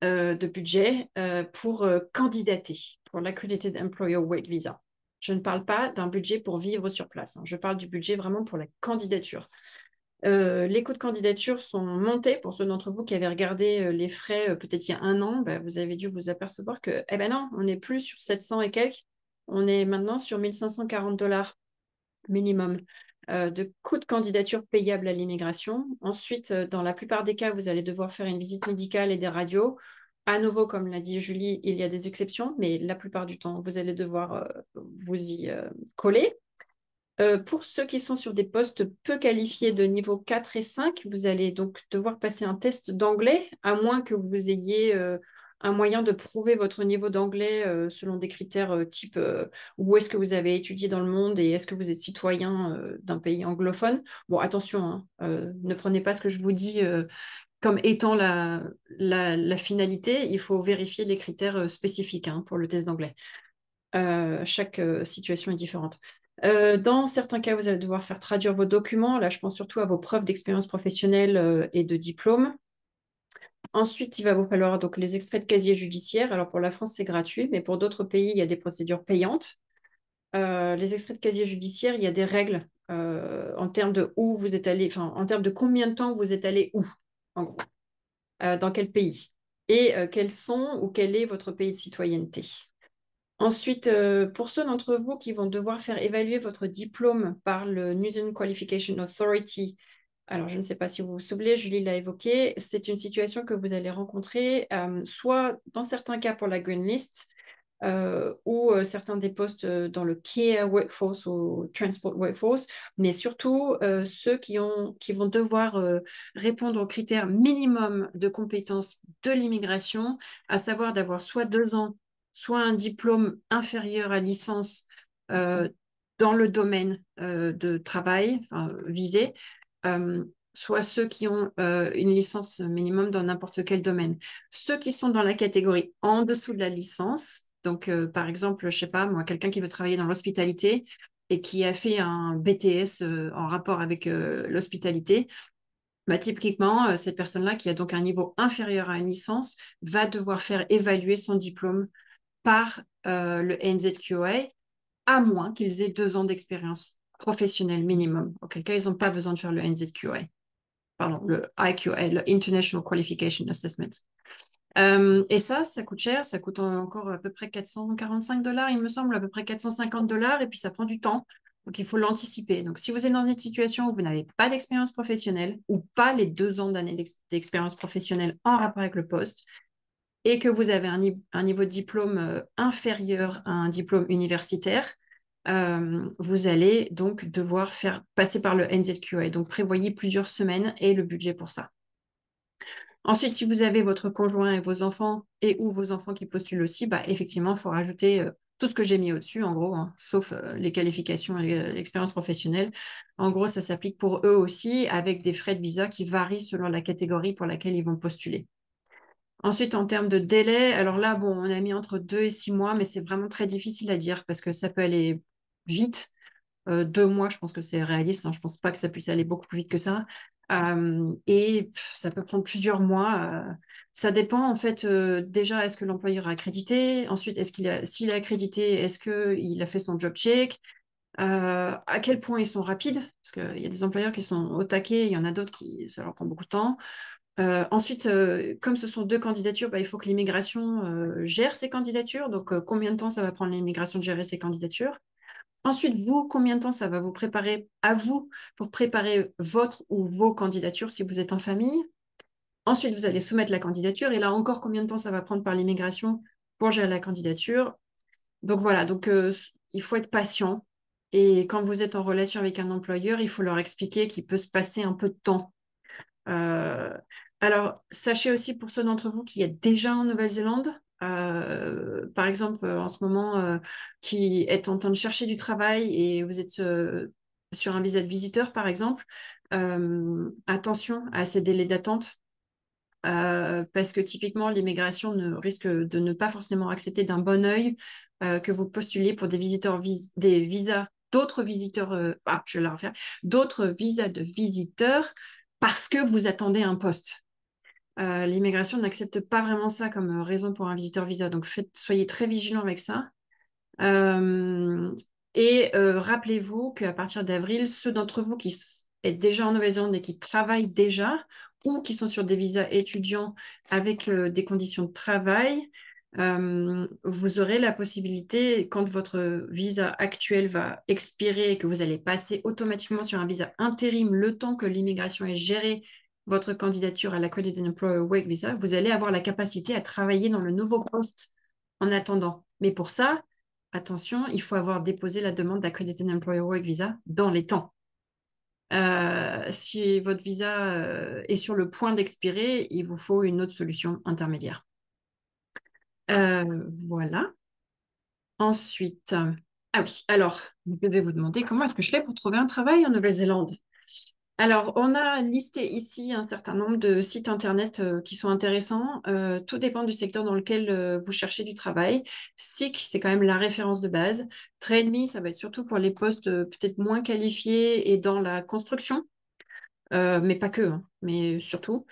de budget pour candidater pour l'Accredited Employer Work Visa. Je ne parle pas d'un budget pour vivre sur place, hein. Je parle du budget vraiment pour la candidature. Les coûts de candidature sont montés. Pour ceux d'entre vous qui avaient regardé les frais peut-être il y a un an, bah, vous avez dû vous apercevoir que, eh ben non, on n'est plus sur 700 et quelques, on est maintenant sur 1540 $ minimum de coûts de candidature payables à l'immigration. Ensuite, dans la plupart des cas, vous allez devoir faire une visite médicale et des radios. À nouveau, comme l'a dit Julie, il y a des exceptions, mais la plupart du temps, vous allez devoir vous y coller. Pour ceux qui sont sur des postes peu qualifiés de niveau 4 et 5, vous allez donc devoir passer un test d'anglais, à moins que vous ayez un moyen de prouver votre niveau d'anglais selon des critères type où est-ce que vous avez étudié dans le monde et est-ce que vous êtes citoyen d'un pays anglophone. Bon, attention, hein, ne prenez pas ce que je vous dis comme étant la finalité. Il faut vérifier les critères spécifiques hein, pour le test d'anglais. Chaque situation est différente. Dans certains cas, vous allez devoir faire traduire vos documents. Là, je pense surtout à vos preuves d'expérience professionnelle et de diplôme. Ensuite, il va vous falloir donc les extraits de casier judiciaire. Alors pour la France, c'est gratuit, mais pour d'autres pays, il y a des procédures payantes. Les extraits de casier judiciaire, il y a des règles en termes de où vous êtes allé, enfin en termes de combien de temps vous êtes allé où, en gros, dans quel pays, et quels sont ou quel est votre pays de citoyenneté. Ensuite, pour ceux d'entre vous qui vont devoir faire évaluer votre diplôme par le New Zealand Qualification Authority, alors je ne sais pas si vous vous souvenez, Julie l'a évoqué, c'est une situation que vous allez rencontrer soit dans certains cas pour la Green List ou certains des postes dans le Care Workforce ou Transport Workforce, mais surtout ceux qui vont devoir répondre aux critères minimum de compétences de l'immigration, à savoir d'avoir soit 2 ans soit un diplôme inférieur à licence dans le domaine de travail visé, soit ceux qui ont une licence minimum dans n'importe quel domaine. Ceux qui sont dans la catégorie en dessous de la licence, donc par exemple, je sais pas, moi, quelqu'un qui veut travailler dans l'hospitalité et qui a fait un BTS en rapport avec l'hospitalité, bah, typiquement, cette personne-là qui a donc un niveau inférieur à une licence va devoir faire évaluer son diplôme par le NZQA, à moins qu'ils aient 2 ans d'expérience professionnelle minimum, auquel cas ils n'ont pas besoin de faire le NZQA, pardon, le IQA, le International Qualification Assessment. Et ça coûte cher, ça coûte encore à peu près 445 $, il me semble, à peu près 450 $, et puis ça prend du temps. Donc, il faut l'anticiper. Donc, si vous êtes dans une situation où vous n'avez pas d'expérience professionnelle ou pas les 2 ans d'expérience professionnelle en rapport avec le poste, et que vous avez un niveau de diplôme inférieur à un diplôme universitaire, vous allez donc devoir faire passer par le NZQA. Donc, prévoyez plusieurs semaines et le budget pour ça. Ensuite, si vous avez votre conjoint et vos enfants et ou vos enfants qui postulent aussi, bah, effectivement, il faut rajouter tout ce que j'ai mis au-dessus, en gros, hein, sauf les qualifications et l'expérience professionnelle. En gros, ça s'applique pour eux aussi, avec des frais de visa qui varient selon la catégorie pour laquelle ils vont postuler. Ensuite, en termes de délai, alors là, bon, on a mis entre 2 et 6 mois, mais c'est vraiment très difficile à dire parce que ça peut aller vite. 2 mois, je pense que c'est réaliste, hein. Je ne pense pas que ça puisse aller beaucoup plus vite que ça. Et ça peut prendre plusieurs mois. Ça dépend, en fait, déjà, est-ce que l'employeur a accrédité? Ensuite, s'il est accrédité, est-ce qu'il a fait son job check? À quel point ils sont rapides? Parce qu'il y a des employeurs qui sont au taquet, il y en a d'autres qui, ça leur prend beaucoup de temps. Ensuite, comme ce sont deux candidatures, bah, il faut que l'immigration gère ces candidatures. Donc, combien de temps ça va prendre l'immigration de gérer ces candidatures? Ensuite, vous, combien de temps ça va vous préparer à vous pour préparer votre ou vos candidatures si vous êtes en famille? Ensuite, vous allez soumettre la candidature. Et là encore, combien de temps ça va prendre par l'immigration pour gérer la candidature? Donc voilà, donc il faut être patient. Et quand vous êtes en relation avec un employeur, il faut leur expliquer qu'il peut se passer un peu de temps. Euh, alors, sachez aussi pour ceux d'entre vous qui êtes déjà en Nouvelle-Zélande, par exemple en ce moment, qui êtes en train de chercher du travail et vous êtes sur un visa de visiteur, par exemple, attention à ces délais d'attente. Parce que typiquement, l'immigration ne risque de ne pas forcément accepter d'un bon œil que vous postuliez pour des visiteurs des visas d'autres visiteurs je vais la refaire, d'autres visas de visiteurs parce que vous attendez un poste. L'immigration n'accepte pas vraiment ça comme raison pour un visiteur visa, donc soyez très vigilants avec ça. Euh, Rappelez-vous qu'à partir d'avril, ceux d'entre vous qui êtes déjà en Nouvelle-Zélande et qui travaillent déjà ou qui sont sur des visas étudiants avec des conditions de travail, vous aurez la possibilité, quand votre visa actuel va expirer et que vous allez passer automatiquement sur un visa intérim le temps que l'immigration ait géré votre candidature à l'Accredited Employer Work Visa, vous allez avoir la capacité à travailler dans le nouveau poste en attendant. Mais pour ça, attention, il faut avoir déposé la demande d'Accredited Employer Work Visa dans les temps. Si votre visa est sur le point d'expirer, il vous faut une autre solution intermédiaire. Voilà. Ensuite, ah oui, alors, je vais vous demander comment est-ce que je fais pour trouver un travail en Nouvelle-Zélande. Alors, on a listé ici un certain nombre de sites internet qui sont intéressants. Tout dépend du secteur dans lequel vous cherchez du travail. Seek, c'est quand même la référence de base. TradeMe, ça va être surtout pour les postes peut-être moins qualifiés et dans la construction, mais pas que, hein, mais surtout.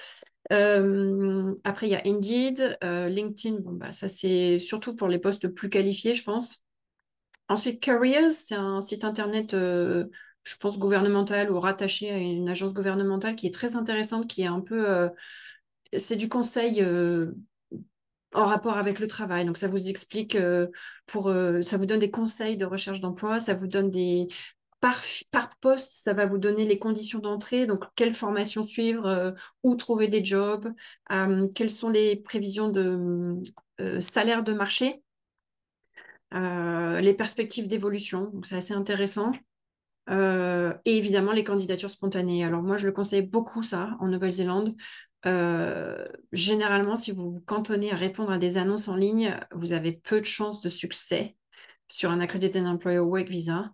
Après, il y a Indeed, LinkedIn, bon, bah, ça c'est surtout pour les postes plus qualifiés, je pense. Ensuite, Careers, c'est un site internet, je pense, gouvernemental ou rattaché à une agence gouvernementale qui est très intéressante, qui est un peu... c'est du conseil en rapport avec le travail. Donc, ça vous explique, ça vous donne des conseils de recherche d'emploi, ça vous donne des... Par poste, ça va vous donner les conditions d'entrée, donc quelle formation suivre, où trouver des jobs, quelles sont les prévisions de salaire de marché, les perspectives d'évolution. Donc, c'est assez intéressant. Et évidemment, les candidatures spontanées. Alors moi, je le conseille beaucoup, ça, en Nouvelle-Zélande. Généralement, si vous vous cantonnez à répondre à des annonces en ligne, vous avez peu de chances de succès sur un Accredited Employer Work Visa.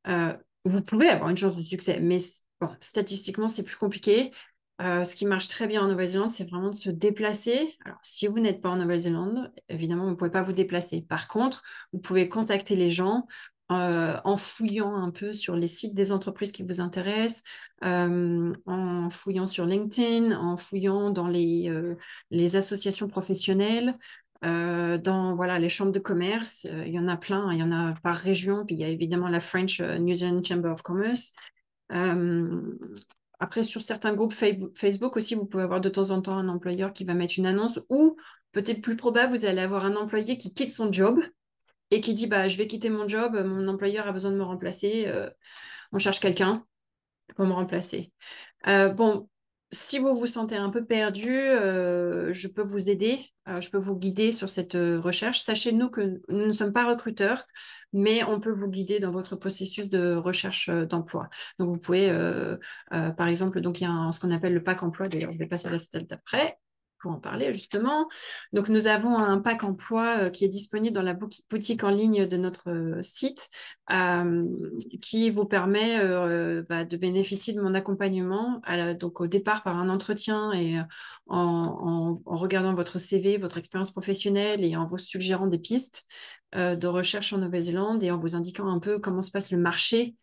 Euh, Vous pouvez avoir une chance de succès, mais bon, statistiquement, c'est plus compliqué. Ce qui marche très bien en Nouvelle-Zélande, c'est vraiment de se déplacer. Alors, si vous n'êtes pas en Nouvelle-Zélande, évidemment, vous ne pouvez pas vous déplacer. Par contre, vous pouvez contacter les gens en fouillant un peu sur les sites des entreprises qui vous intéressent, en fouillant sur LinkedIn, en fouillant dans les associations professionnelles. Dans voilà, les chambres de commerce, il y en a plein, il y en a par région, puis il y a évidemment la French New Zealand Chamber of Commerce. Euh, Après, sur certains groupes Facebook aussi, vous pouvez avoir de temps en temps un employeur qui va mettre une annonce ou peut-être plus probable, vous allez avoir un employé qui quitte son job et qui dit bah, je vais quitter mon job, mon employeur a besoin de me remplacer, on cherche quelqu'un pour me remplacer. Bon, si vous vous sentez un peu perdu, je peux vous aider, je peux vous guider sur cette recherche. Sachez nous que nous ne sommes pas recruteurs, mais on peut vous guider dans votre processus de recherche d'emploi. Donc vous pouvez, par exemple, donc il y a ce qu'on appelle le pack emploi. D'ailleurs, je vais passer à la slide d'après pour en parler justement. Donc nous avons un pack emploi qui est disponible dans la boutique en ligne de notre site euh, qui vous permet de bénéficier de mon accompagnement donc au départ par un entretien et en regardant votre CV, votre expérience professionnelle et en vous suggérant des pistes de recherche en Nouvelle-Zélande et en vous indiquant un peu comment se passe le marché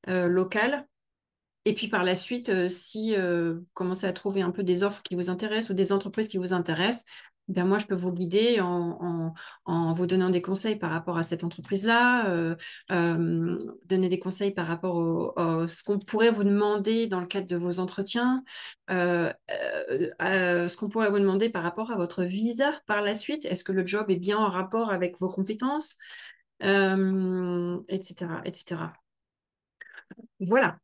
local. Et puis par la suite, si vous commencez à trouver un peu des offres qui vous intéressent ou des entreprises qui vous intéressent, bien moi, je peux vous guider en vous donnant des conseils par rapport à cette entreprise-là, donner des conseils par rapport ce qu'on pourrait vous demander dans le cadre de vos entretiens, ce qu'on pourrait vous demander par rapport à votre visa par la suite. Est-ce que le job est bien en rapport avec vos compétences, etc., etc. Voilà.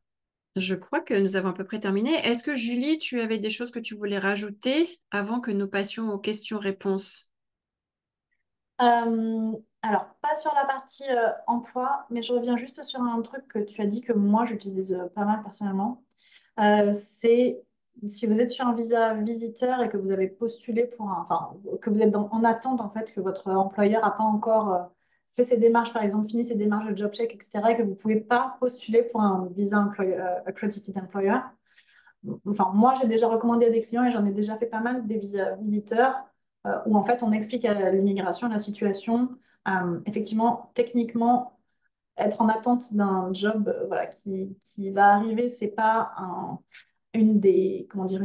Je crois que nous avons à peu près terminé. Est-ce que Julie, tu avais des choses que tu voulais rajouter avant que nous passions aux questions-réponses? Euh, alors, pas sur la partie emploi, mais je reviens juste sur un truc que tu as dit que moi j'utilise pas mal personnellement. C'est si vous êtes sur un visa visiteur et que vous avez postulé pour enfin, que vous êtes en attente en fait, que votre employeur n'a pas encore fait ses démarches, par exemple, fini ses démarches de job check, etc., et que vous ne pouvez pas postuler pour un visa accredited employer. Enfin, moi, j'ai déjà recommandé à des clients et j'en ai déjà fait pas mal des visas visiteurs où en fait on explique à l'immigration la situation. Effectivement, techniquement, être en attente d'un job voilà, qui va arriver, c'est pas une des, comment dire,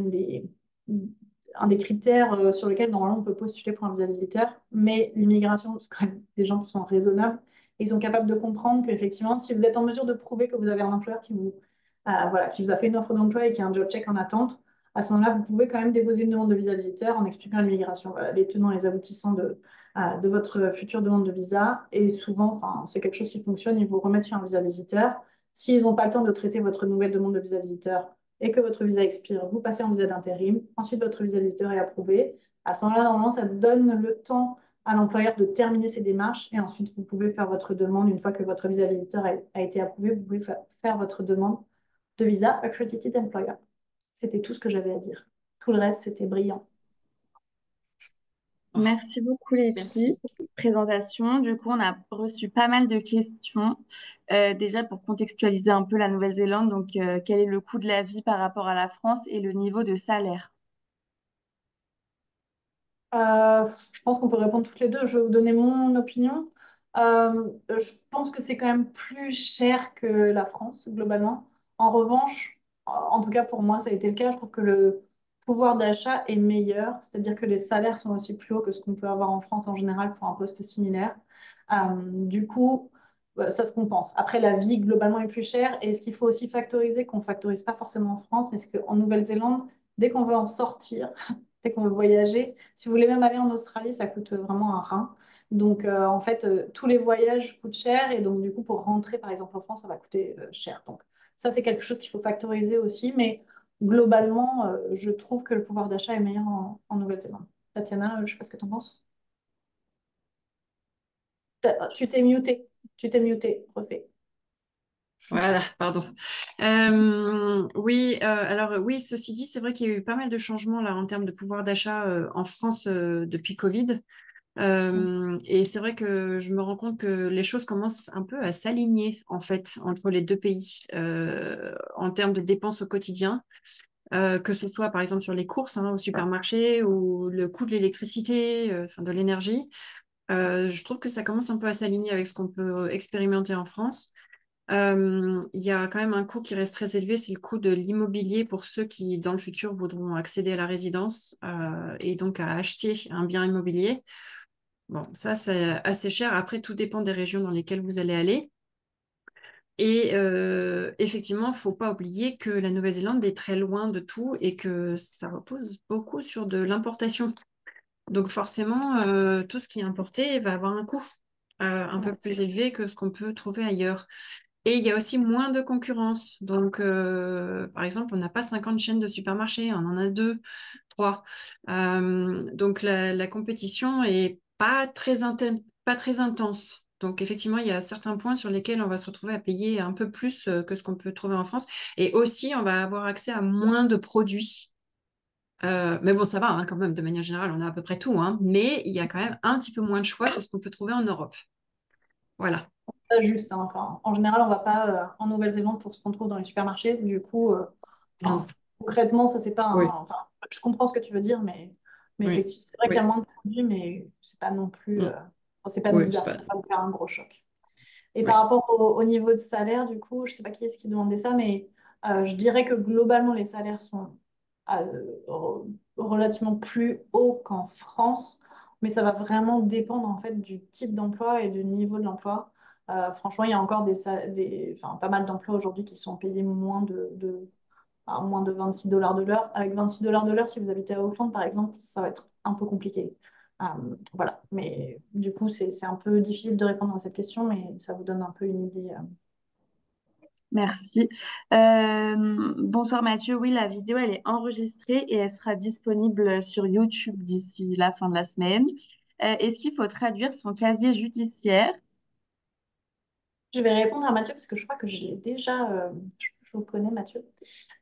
un des critères sur lesquels normalement on peut postuler pour un visa visiteur, mais l'immigration, c'est quand même des gens qui sont raisonnables et ils sont capables de comprendre qu'effectivement, si vous êtes en mesure de prouver que vous avez un employeur voilà, qui vous a fait une offre d'emploi et qui a un job check en attente, à ce moment-là, vous pouvez quand même déposer une demande de visa visiteur en expliquant à l'immigration voilà, les tenants et les aboutissants de votre future demande de visa. Et souvent, enfin, c'est quelque chose qui fonctionne, ils vous remettent sur un visa visiteur. S'ils n'ont pas le temps de traiter votre nouvelle demande de visa visiteur et que votre visa expire, vous passez en visa d'intérim. Ensuite, votre visa visiteur est approuvé. À ce moment-là, normalement, ça donne le temps à l'employeur de terminer ses démarches et ensuite, vous pouvez faire votre demande. Une fois que votre visa visiteur a été approuvé, vous pouvez faire votre demande de visa accredited employer. C'était tout ce que j'avais à dire. Tout le reste, c'était brillant. Oh, Merci beaucoup les filles. merci. Présentation. Du coup, on a reçu pas mal de questions. Déjà pour contextualiser un peu la Nouvelle-Zélande, donc quel est le coût de la vie par rapport à la France et le niveau de salaire? Je pense qu'on peut répondre toutes les deux. Je vais vous donner mon opinion. Je pense que c'est quand même plus cher que la France, globalement. En revanche, en tout cas pour moi, ça a été le cas. Je trouve que le pouvoir d'achat est meilleur, c'est-à-dire que les salaires sont aussi plus hauts que ce qu'on peut avoir en France en général pour un poste similaire. Du coup, ça se compense. Après, la vie globalement est plus chère. Et ce qu'il faut aussi factoriser, qu'on ne factorise pas forcément en France, mais c'est qu'en Nouvelle-Zélande, dès qu'on veut en sortir, dès qu'on veut voyager, si vous voulez même aller en Australie, ça coûte vraiment un rein. Donc, en fait, tous les voyages coûtent cher et donc, du coup, pour rentrer, par exemple, en France, ça va coûter cher. Donc, ça, c'est quelque chose qu'il faut factoriser aussi. Mais globalement, je trouve que le pouvoir d'achat est meilleur en Nouvelle-Zélande. Tatiana, je ne sais pas ce que tu en penses. Tu t'es muté. Tu t'es muté. Refais. Voilà, pardon. Oui, alors oui, ceci dit, c'est vrai qu'il y a eu pas mal de changements là en termes de pouvoir d'achat en France depuis Covid. Et c'est vrai que je me rends compte que les choses commencent un peu à s'aligner en fait entre les deux pays en termes de dépenses au quotidien, que ce soit par exemple sur les courses au supermarché ou le coût de l'électricité, enfin de l'énergie. Je trouve que ça commence un peu à s'aligner avec ce qu'on peut expérimenter en France. Il y a quand même un coût qui reste très élevé, c'est le coût de l'immobilier pour ceux qui, dans le futur, voudront accéder à la résidence et donc à acheter un bien immobilier. Bon, ça, c'est assez cher. Après, tout dépend des régions dans lesquelles vous allez aller. Et effectivement, il ne faut pas oublier que la Nouvelle-Zélande est très loin de tout et que ça repose beaucoup sur de l'importation. Donc forcément, tout ce qui est importé va avoir un coût un peu Ouais. plus élevé que ce qu'on peut trouver ailleurs. Et il y a aussi moins de concurrence. Donc, par exemple, on n'a pas 50 chaînes de supermarchés, on en a deux, trois. Donc, la compétition est pas très intense. Donc, effectivement, il y a certains points sur lesquels on va se retrouver à payer un peu plus que ce qu'on peut trouver en France. Et aussi, on va avoir accès à moins de produits. Mais bon, ça va quand même, de manière générale, on a à peu près tout. Mais il y a quand même un petit peu moins de choix que ce qu'on peut trouver en Europe. Voilà. Pas juste, hein. Enfin, en général, on va pas en Nouvelle-Zélande pour ce qu'on trouve dans les supermarchés. Du coup, Non. enfin, concrètement, ça c'est pas Oui, enfin, je comprends ce que tu veux dire, mais oui, effectivement, c'est vrai qu'il y a oui. moins de produits, mais c'est pas non plus, Mm. enfin, c'est pas Oui, c'est bizarre, pas. ça va pas vous faire un gros choc. Et par Oui. rapport au niveau de salaire, du coup, je sais pas qui est-ce qui demandait ça, mais je dirais que globalement, les salaires sont relativement plus haut qu'en France, mais ça va vraiment dépendre en fait du type d'emploi et du niveau de l'emploi. Franchement, il y a encore enfin, pas mal d'emplois aujourd'hui qui sont payés moins de 26 dollars de l'heure. Avec 26 dollars de l'heure, si vous habitez à Auckland, par exemple, ça va être un peu compliqué. Voilà, mais du coup, c'est un peu difficile de répondre à cette question, mais ça vous donne un peu une idée. Merci. Bonsoir Mathieu. Oui, la vidéo, elle est enregistrée et elle sera disponible sur YouTube d'ici la fin de la semaine. Est-ce qu'il faut traduire son casier judiciaire? Je vais répondre à Mathieu parce que je crois que je l'ai déjà. Je vous connais, Mathieu.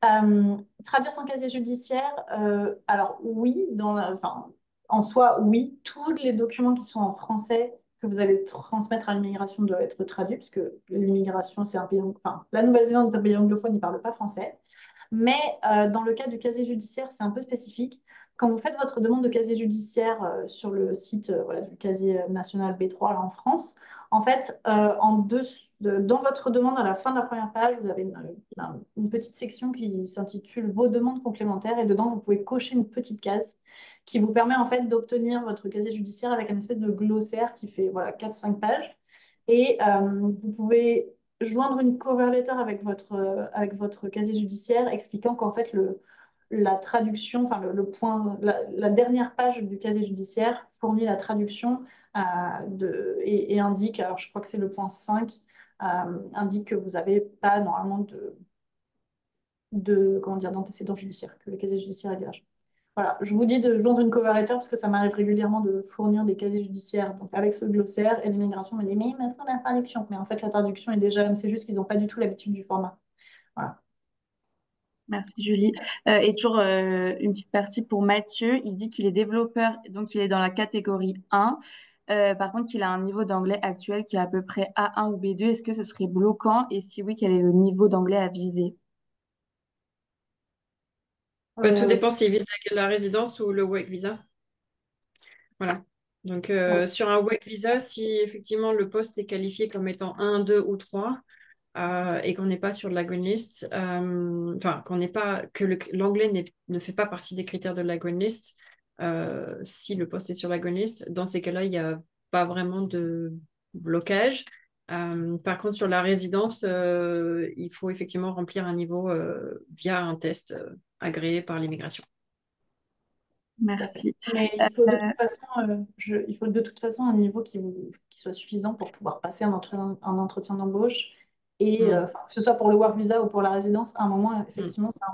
Traduire son casier judiciaire, alors oui, enfin, en soi, oui, tous les documents qui sont en français que vous allez transmettre à l'immigration doivent être traduits, puisque l'immigration, c'est un pays, enfin, la Nouvelle-Zélande est un pays anglophone, ils ne parlent pas français. Mais dans le cas du casier judiciaire, c'est un peu spécifique. Quand vous faites votre demande de casier judiciaire sur le site voilà, du casier national B3 là, en France, en fait, dans votre demande, à la fin de la première page, vous avez une petite section qui s'intitule Vos demandes complémentaires et dedans, vous pouvez cocher une petite case qui vous permet en fait d'obtenir votre casier judiciaire avec un espèce de glossaire qui fait voilà, 4-5 pages. Et vous pouvez joindre une cover letter avec votre casier judiciaire expliquant qu'en fait, la traduction, enfin le point, la dernière page du casier judiciaire fournit la traduction et indique, alors je crois que c'est le point 5 indique que vous n'avez pas normalement comment dire, d'antécédent judiciaire, que le casier judiciaire est vierge. Voilà, je vous dis de joindre une cover letter parce que ça m'arrive régulièrement de fournir des casiers judiciaires donc avec ce glossaire et l'immigration me dit mais il me faut la traduction. Mais en fait, la traduction est déjà même, c'est juste qu'ils n'ont pas du tout l'habitude du format. Voilà. Merci Julie. Et toujours une petite partie pour Mathieu. Il dit qu'il est développeur, donc il est dans la catégorie 1. Par contre, qu'il a un niveau d'anglais actuel qui est à peu près A1 ou B2. Est-ce que ce serait bloquant? Et si oui, quel est le niveau d'anglais à viser? Tout Euh, dépend s'il vise la résidence ou le work visa. Voilà. Donc, ouais. sur un work visa, si effectivement le poste est qualifié comme étant un, 2 ou 3, et qu'on n'est pas sur la green list, enfin, qu'on n'est pas, que l'anglais ne fait pas partie des critères de la green list, si le poste est sur la green list, dans ces cas-là, il n'y a pas vraiment de blocage. Par contre, sur la résidence, il faut effectivement remplir un niveau via un test agréé par l'immigration. Tout à fait. Merci. Mais il faut de toute façon, il faut de toute façon un niveau qui soit suffisant pour pouvoir passer un entretien d'embauche. Et Mm, enfin, que ce soit pour le work visa ou pour la résidence, à un moment, mm, effectivement, c'est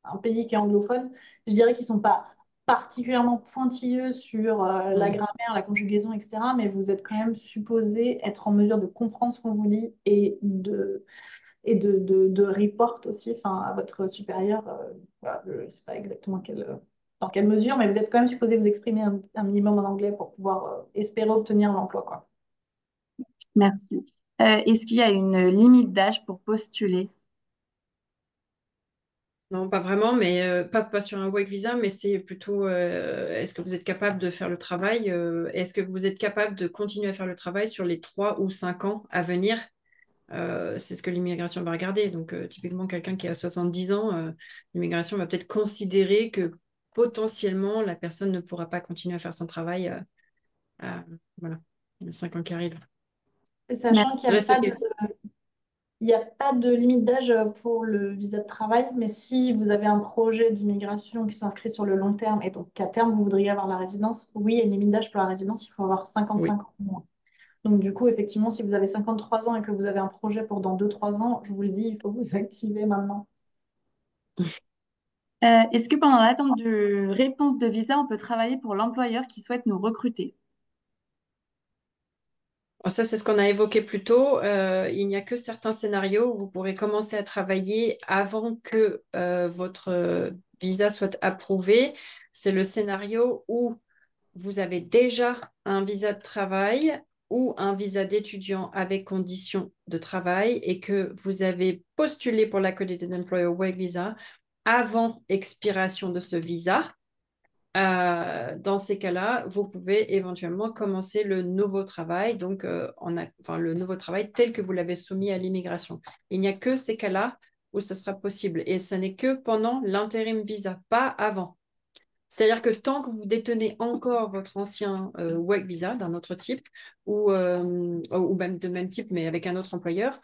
un pays qui est anglophone. Je dirais qu'ils ne sont pas particulièrement pointilleux sur la mm. grammaire, la conjugaison, etc. Mais vous êtes quand même supposé être en mesure de comprendre ce qu'on vous lit et de report aussi à votre supérieur. Voilà, je ne sais pas exactement dans quelle mesure, mais vous êtes quand même supposé vous exprimer un minimum en anglais pour pouvoir espérer obtenir l'emploi, quoi. Merci. Est-ce qu'il y a une limite d'âge pour postuler? Non, pas vraiment, mais pas sur un work visa, mais c'est plutôt est-ce que vous êtes capable de faire le travail est-ce que vous êtes capable de continuer à faire le travail sur les 3 ou 5 ans à venir. C'est ce que l'immigration va regarder. Donc, typiquement, quelqu'un qui a 70 ans, l'immigration va peut-être considérer que potentiellement la personne ne pourra pas continuer à faire son travail. Voilà, il y a 5 ans qui arrivent. Et sachant qu'il Ça, n'y a là, c'est pas de, il n'y a pas de limite d'âge pour le visa de travail, mais si vous avez un projet d'immigration qui s'inscrit sur le long terme et donc qu'à terme vous voudriez avoir la résidence, oui, il y a une limite d'âge pour la résidence, il faut avoir oui. 55 ans ou moins. Donc du coup, effectivement, si vous avez 53 ans et que vous avez un projet pour dans 2-3 ans, je vous le dis, il faut vous activer maintenant. Est-ce que pendant l'attente de réponse de visa, on peut travailler pour l'employeur qui souhaite nous recruter? Alors ça, c'est ce qu'on a évoqué plus tôt. Il n'y a que certains scénarios où vous pourrez commencer à travailler avant que votre visa soit approuvé. C'est le scénario où vous avez déjà un visa de travail ou un visa d'étudiant avec conditions de travail et que vous avez postulé pour l'Accredited Employer Work Visa avant expiration de ce visa. Dans ces cas-là, vous pouvez éventuellement commencer le nouveau travail, donc le nouveau travail tel que vous l'avez soumis à l'immigration. Il n'y a que ces cas-là où ce sera possible et ce n'est que pendant l'intérim visa, pas avant. C'est-à-dire que tant que vous détenez encore votre ancien work visa d'un autre type, ou même de même type, mais avec un autre employeur,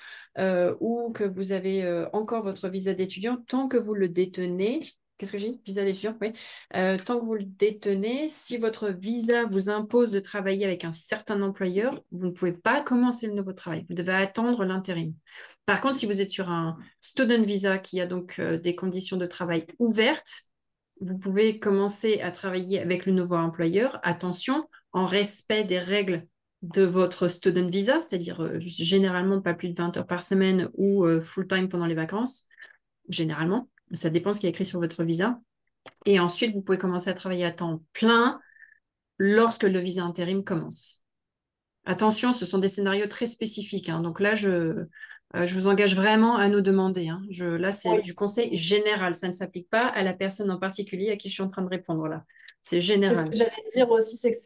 ou que vous avez encore votre visa d'étudiant, tant que vous le détenez, qu'est-ce que j'ai dit? Visa d'étudiant, oui. Tant que vous le détenez, si votre visa vous impose de travailler avec un certain employeur, vous ne pouvez pas commencer le nouveau travail. Vous devez attendre l'intérim. Par contre, si vous êtes sur un student visa qui a donc des conditions de travail ouvertes, vous pouvez commencer à travailler avec le nouveau employeur. Attention, en respect des règles de votre student visa, c'est-à-dire généralement pas plus de 20 heures par semaine ou full-time pendant les vacances, généralement. Ça dépend ce qui est écrit sur votre visa. Et ensuite, vous pouvez commencer à travailler à temps plein lorsque le visa intérim commence. Attention, ce sont des scénarios très spécifiques, hein. Donc là, je vous engage vraiment à nous demander, hein. Là, c'est Oui, du conseil général. Ça ne s'applique pas à la personne en particulier à qui je suis en train de répondre là. C'est c'est ce que général. j'allais dire aussi, c'est que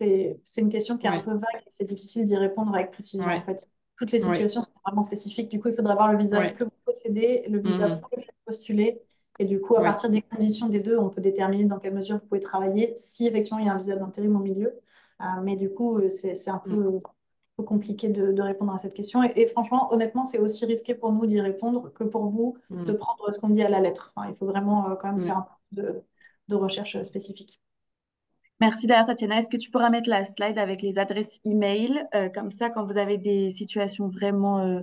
c'est une question qui est un Ouais, peu vague et c'est difficile d'y répondre avec précision en ouais, fait. Toutes les ouais, situations sont vraiment spécifiques. Du coup, il faudra voir le visa ouais. que vous possédez, le visa Mhm. pour lequel vous postulez. Et du coup, à Ouais. partir des conditions des deux, on peut déterminer dans quelle mesure vous pouvez travailler, si effectivement il y a un visa d'intérim au milieu. Mais du coup, c'est un Mhm. peu compliqué de répondre à cette question. Et franchement, honnêtement, c'est aussi risqué pour nous d'y répondre que pour vous de Mhm. prendre ce qu'on dit à la lettre. Enfin, il faut vraiment quand même faire Ouais. un peu de recherche spécifique. Merci d'ailleurs, Tatiana. Est-ce que tu pourras mettre la slide avec les adresses email? Comme ça, quand vous avez des situations vraiment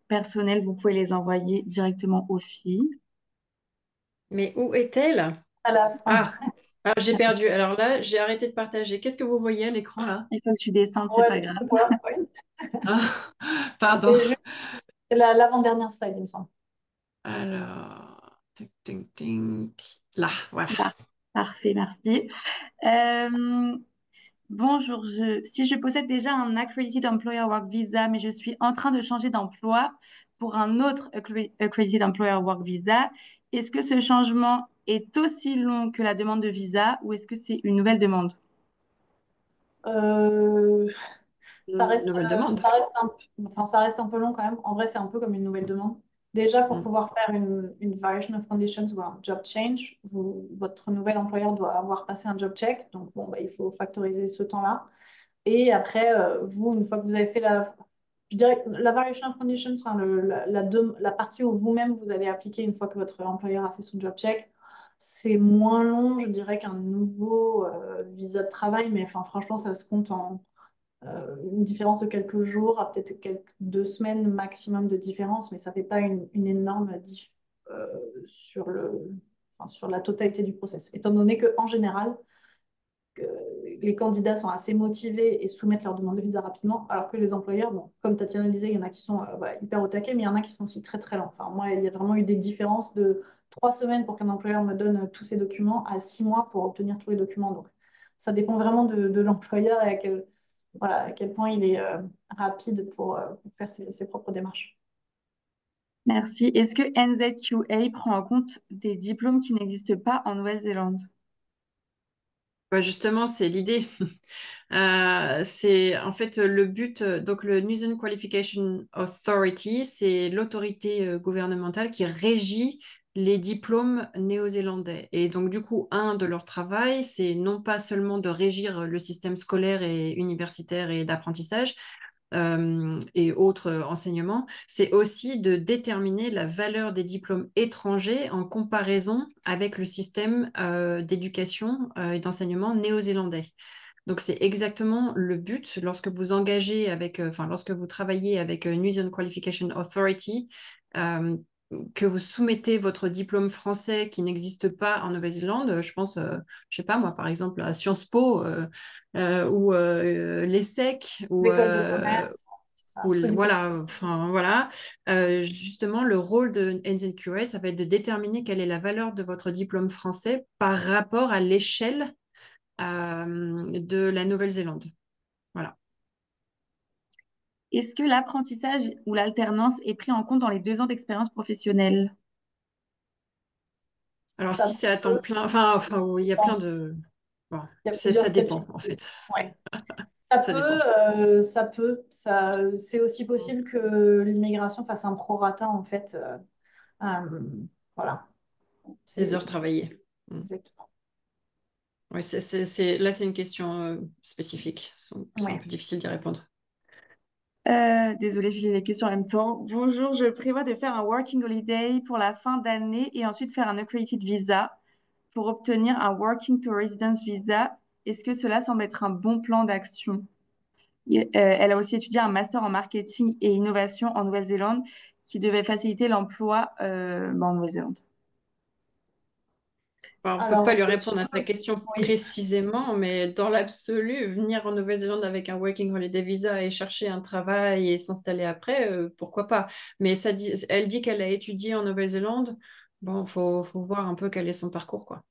personnelles, vous pouvez les envoyer directement aux filles. Mais où est-elle? À la fin. Ah, ah, j'ai perdu. Alors là, j'ai arrêté de partager. Qu'est-ce que vous voyez à l'écran là? Il faut que tu descendes, c'est Ouais, pas grave. le PowerPoint. Ah, pardon. C'est juste l'avant-dernière slide, il me semble. Alors, tic, tic, tic. Là, voilà. Bah, parfait, merci. Euh, Bonjour, si je possède déjà un Accredited Employer Work Visa, mais je suis en train de changer d'emploi pour un autre Accredited Employer Work Visa, est-ce que ce changement est aussi long que la demande de visa ou est-ce que c'est une nouvelle demande? Euh, Ça reste, Nouvelle demande. enfin, ça reste un peu long quand même. En vrai, c'est un peu comme une nouvelle demande. Déjà, pour Mm. pouvoir faire une variation of conditions ou un job change, votre nouvel employeur doit avoir passé un job check. Donc, bon, bah, il faut factoriser ce temps-là. Et après, vous, une fois que vous avez fait je dirais, que la variation of conditions, enfin, la partie où vous-même, vous allez appliquer une fois que votre employeur a fait son job check, c'est moins long, je dirais, qu'un nouveau visa de travail. Mais enfin, franchement, ça se compte en une différence de quelques jours, à peut-être quelques 2 semaines maximum de différence, mais ça ne fait pas une énorme diff euh, sur enfin, sur la totalité du process. Étant donné qu'en général, que les candidats sont assez motivés et soumettent leur demande de visa rapidement, alors que les employeurs, bon, comme Tatiana le disait, il y en a qui sont voilà, hyper au taquet, mais il y en a qui sont aussi très très lents. Enfin, moi, il y a vraiment eu des différences de 3 semaines pour qu'un employeur me donne tous ses documents à 6 mois pour obtenir tous les documents. Donc, ça dépend vraiment de l'employeur et voilà, à quel point il est rapide pour faire ses propres démarches. Merci. Est-ce que NZQA prend en compte des diplômes qui n'existent pas en Nouvelle-Zélande? Bah, justement, c'est l'idée. C'est en fait le but. Donc, le New Zealand Qualification Authority, c'est l'autorité gouvernementale qui régit les diplômes néo-zélandais. Et donc, du coup, un de leur travail, c'est non pas seulement de régir le système scolaire et universitaire et d'apprentissage, et autres enseignements, c'est aussi de déterminer la valeur des diplômes étrangers en comparaison avec le système d'éducation et d'enseignement néo-zélandais. Donc, c'est exactement le but lorsque vous engagez enfin, lorsque vous travaillez avec New Zealand Qualification Authority, euh, que vous soumettez votre diplôme français qui n'existe pas en Nouvelle-Zélande. Je pense, je sais pas moi, par exemple à Sciences Po ou l'ESSEC L'école de commerce, c'est ça, ou tous les diplômes. voilà, enfin voilà. Justement, le rôle de NZQA, ça va être de déterminer quelle est la valeur de votre diplôme français par rapport à l'échelle de la Nouvelle-Zélande. Voilà. Est-ce que l'apprentissage ou l'alternance est pris en compte dans les 2 ans d'expérience professionnelle? Alors, Ça si c'est à temps peut, plein, enfin, oui, il y a plein de. Bon, il y a ça plusieurs cas de dépend, en figure. fait. Ouais. Ça dépend. C'est aussi possible que l'immigration fasse un prorata en fait. Euh, voilà, Des c'est heures travaillées. Mm. exactement. Ouais, là, c'est une question spécifique. C'est un Ouais. peu difficile d'y répondre. Désolée, je lis les questions en même temps. Bonjour, je prévois de faire un working holiday pour la fin d'année et ensuite faire un accredited visa pour obtenir un working to residence visa. Est-ce que cela semble être un bon plan d'action? Elle a aussi étudié un master en marketing et innovation en Nouvelle-Zélande qui devait faciliter l'emploi en Nouvelle-Zélande. Enfin, on ne peut pas Alors, lui répondre à sa question oui. précisément, mais dans l'absolu, venir en Nouvelle-Zélande avec un Working Holiday Visa et chercher un travail et s'installer après, pourquoi pas? Mais elle dit qu'elle a étudié en Nouvelle-Zélande. Bon, faut voir un peu quel est son parcours, quoi.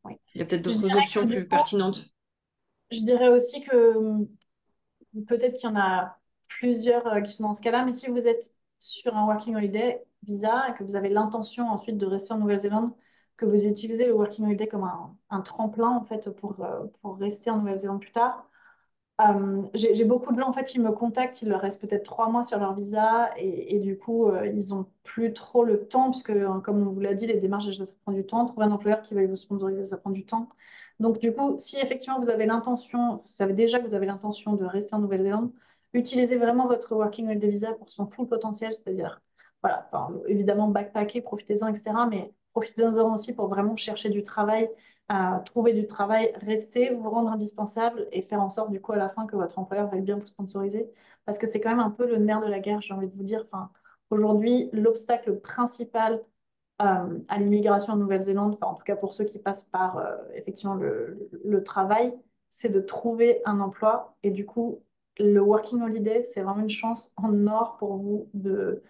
Oui. Il y a peut-être Je d'autres dirais que options du plus coup, pertinentes. je dirais aussi que peut-être qu'il y en a plusieurs qui sont dans ce cas-là, mais si vous êtes sur un Working Holiday visa et que vous avez l'intention ensuite de rester en Nouvelle-Zélande, que vous utilisez le Working Holiday comme un tremplin en fait pour rester en Nouvelle-Zélande plus tard. J'ai beaucoup de gens en fait qui me contactent, il leur reste peut-être 3 mois sur leur visa et du coup ils ont plus trop le temps puisque comme on vous l'a dit, les démarches ça prend du temps, trouver un employeur qui va vous sponsoriser ça prend du temps. Donc du coup, si effectivement vous avez l'intention, vous savez déjà que vous avez l'intention de rester en Nouvelle-Zélande, utilisez vraiment votre Working Holiday Visa pour son full potentiel, c'est-à-dire voilà, enfin, évidemment backpacker, profitez-en, etc. Mais profitez-en aussi pour vraiment chercher du travail à trouver du travail, rester, vous rendre indispensable et faire en sorte du coup à la fin que votre employeur veuille bien vous sponsoriser. Parce que c'est quand même un peu le nerf de la guerre, j'ai envie de vous dire. Enfin, aujourd'hui, l'obstacle principal à l'immigration en Nouvelle-Zélande, enfin, en tout cas pour ceux qui passent par effectivement le travail, c'est de trouver un emploi. Et du coup, le Working Holiday, c'est vraiment une chance en or pour vous de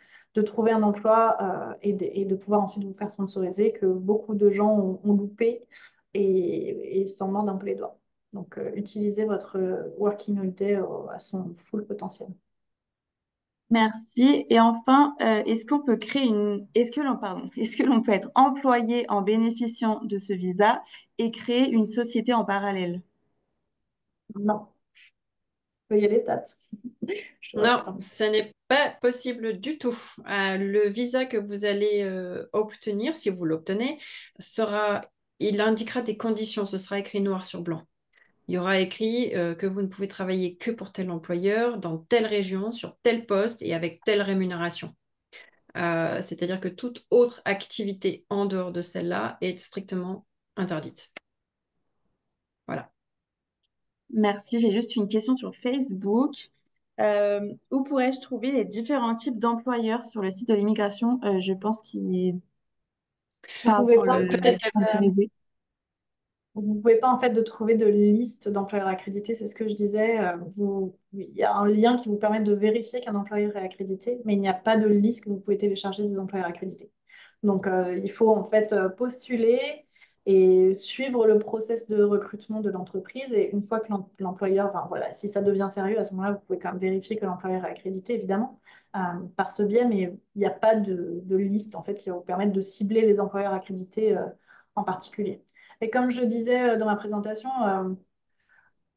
trouver un emploi et de pouvoir ensuite vous faire sponsoriser, que beaucoup de gens ont loupé et s'en mordent un peu les doigts. Donc, utilisez votre Working Holiday à son full potentiel. Merci. Et enfin, est-ce qu'on peut créer est-ce que l'on peut être employé en bénéficiant de ce visa et créer une société en parallèle? Non, veuillez les tâtes. Je Non, rassure. ce n'est pas possible du tout. Le visa que vous allez obtenir, si vous l'obtenez, il indiquera des conditions. Ce sera écrit noir sur blanc. Il y aura écrit que vous ne pouvez travailler que pour tel employeur, dans telle région, sur tel poste et avec telle rémunération. C'est-à-dire que toute autre activité en dehors de celle-là est strictement interdite. Voilà. Merci. J'ai juste une question sur Facebook. Où pourrais-je trouver les différents types d'employeurs sur le site de l'immigration? Je pense qu'il Vous parle pouvez pour pas, le Peut-être qu'elle sponsoriser. vous pouvez pas en fait de trouver de liste d'employeurs accrédités, c'est ce que je disais. Il y a un lien qui vous permet de vérifier qu'un employeur est accrédité, mais il n'y a pas de liste que vous pouvez télécharger des employeurs accrédités. Donc, il faut en fait postuler et suivre le process de recrutement de l'entreprise. Et une fois que l'employeur, enfin, voilà, si ça devient sérieux, à ce moment-là, vous pouvez quand même vérifier que l'employeur est accrédité, évidemment, par ce biais, mais il n'y a pas de liste en fait qui va vous permettre de cibler les employeurs accrédités en particulier. Et comme je le disais dans ma présentation,